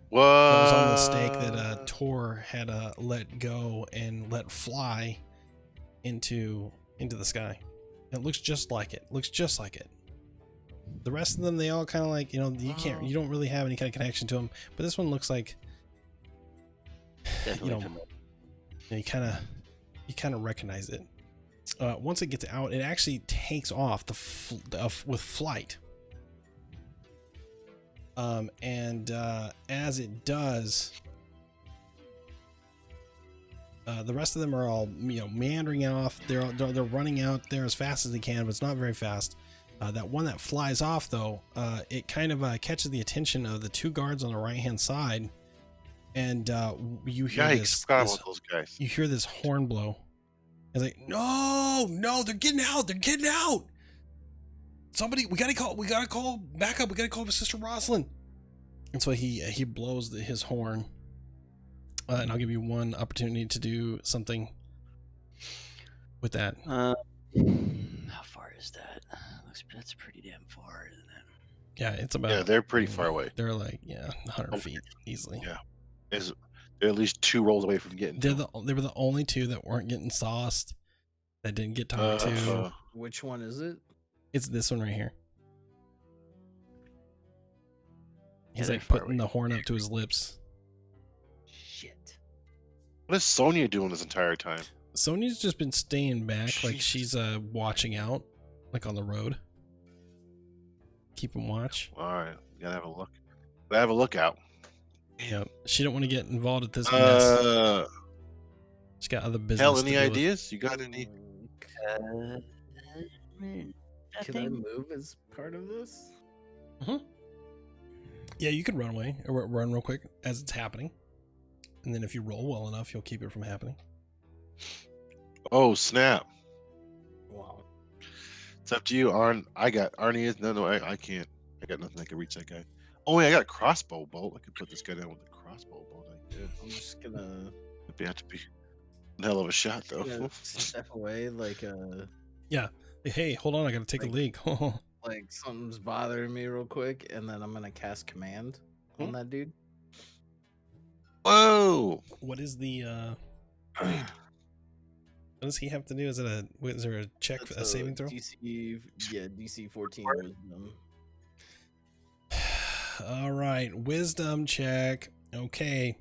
What? That was on the stake that Tor had let go and let fly into the sky. It looks just like it. The rest of them, they all kind of like, you don't really have any kind of connection to them, but this one looks like, Definitely you kind of recognize it. Once it gets out, it actually takes off with flight. And as it does, the rest of them are all meandering off. They're running out there as fast as they can, but it's not very fast. That one that flies off, though, it kind of catches the attention of the two guards on the right hand side, and you hear Yikes! Forgot this about those guys. you hear this horn blow. It's like, no, they're getting out. Somebody, we gotta call backup. We gotta call Sister Rosalind. And so he blows his horn, and I'll give you one opportunity to do something with that. How far is that? That's pretty damn far, isn't it? Yeah, it's about. Yeah, they're pretty far away. They're like 100 feet easily. Yeah, they're at least 2 rolls away from getting. They were the only 2 that weren't getting sauced, that didn't get talked to. Which one is it? It's this one right here. He's they're like far putting away. the horn up to his lips. Shit. What is Sonya doing this entire time? Sonya's just been staying back, like Jesus. she's watching out, like on the road, keeping watch. All right, gotta have a look. Gotta have a lookout. Yeah, she don't want to get involved at this mess. She's got other business. Hell, to any deal with. ideas? You got any? Can I Nothing. move as part of this? Yeah, you can run away or run real quick as it's happening, and then if you roll well enough, you'll keep it from happening. Oh snap! Wow. It's up to you, Arn. I got Arnie. I can't. I got nothing that can reach that guy. Oh wait, I got a crossbow bolt. I could put this guy down with a crossbow bolt. I guess. I'm just gonna It'd have to be a hell of a shot though. step away like Hey, hold on, I gotta take a leak. like something's bothering me real quick, and then I'm gonna cast command on that dude. Whoa! What is the? What does he have to do? Is there a check, That's a saving throw? DC 14 wisdom. All right, wisdom check. Okay,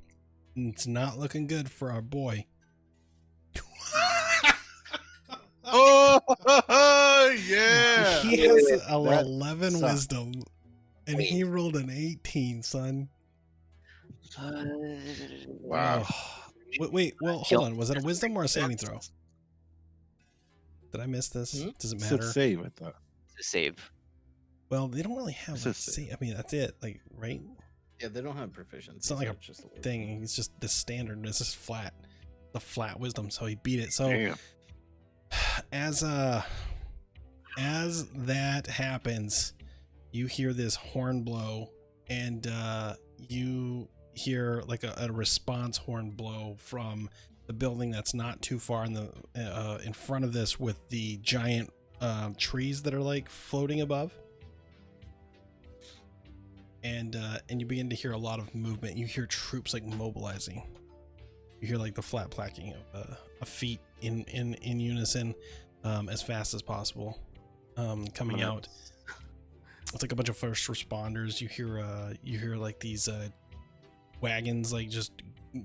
it's not looking good for our boy. Oh yeah! He has That 11 sucks. wisdom, and he rolled an 18, son. Wow. Wait. Well, hold on. Was it a wisdom or a saving throw? Did I miss this? Does it It's matter? a save, I thought. It's a save. Well, they don't really have It's a a save. I mean, that's it. Like, right? Yeah, they don't have proficiency. It's not like so a it's just wisdom. thing. It's just the standard. It's just flat. The flat wisdom. So he beat it. So Damn. as that happens, you hear this horn blow, and you hear like a response horn blow from the building that's not too far in front of this, with the giant trees that are like floating above. And you begin to hear a lot of movement. You hear troops like mobilizing. You hear like the flat placking of feet in unison, as fast as possible, coming out. It's like a bunch of first responders. You hear like these wagons like just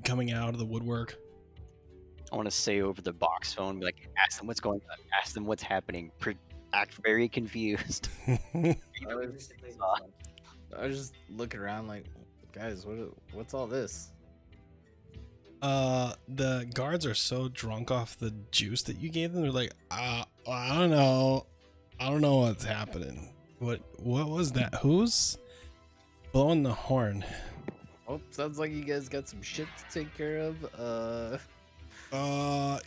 coming out of the woodwork. I want to say over the box phone, be like, ask them what's going on, ask them what's happening, act very confused. I was just looking around like, guys, what's all this? The guards are so drunk off the juice that you gave them. They're like, I don't know what's happening. What was that? Who's blowing the horn? Oh, sounds like you guys got some shit to take care of.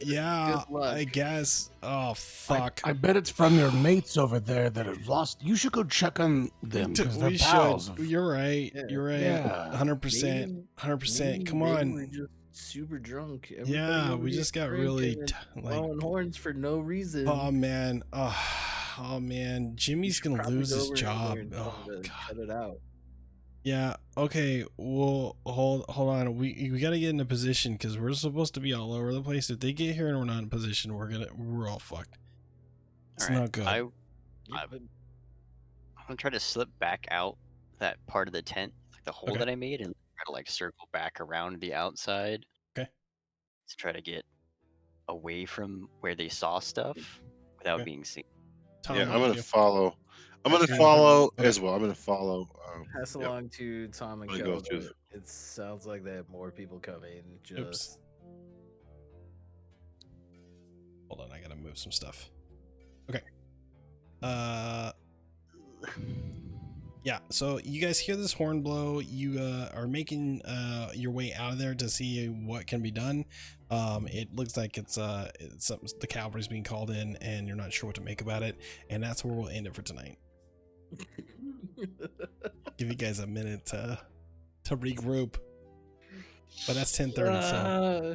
Yeah, Good luck. I guess. Oh, fuck. I bet it's from your mates over there that have lost. You should go check on them because they're We pals. should. You're right. Yeah. You're right. Yeah. 100%. 100%. Come Maybe on. we're just super drunk. Everybody Yeah, over we here just got drinking really and like. blowing horns for no reason. Oh man. Oh man. Jimmy's gonna Probably lose go his over there job. and tell Oh them to god. cut it out. Yeah. Okay. Well, hold on. We gotta get in a position because we're supposed to be all over the place. If they get here and we're not in position, we're all fucked. It's All right, not good. I'm gonna try to slip back out that part of the tent, like the hole Okay. that I made, and try to like circle back around the outside. Okay. To try to get away from where they saw stuff without Okay. being seen. Tom, Yeah, what I'm do you gonna do? follow. I'm gonna Yeah, follow okay. as well. I'm gonna follow. Pass Yep. along to Tom and I'm gonna go Kel. through that It sounds like they have more people coming. Just Oops. Hold on, I gotta move some stuff. Okay. Yeah, Yeah, so you guys hear this horn blow. You are making your way out of there to see what can be done. It looks like it's the cavalry's being called in, and you're not sure what to make about it. And that's where we'll end it for tonight. Give you guys a minute to regroup. But that's 10:30, so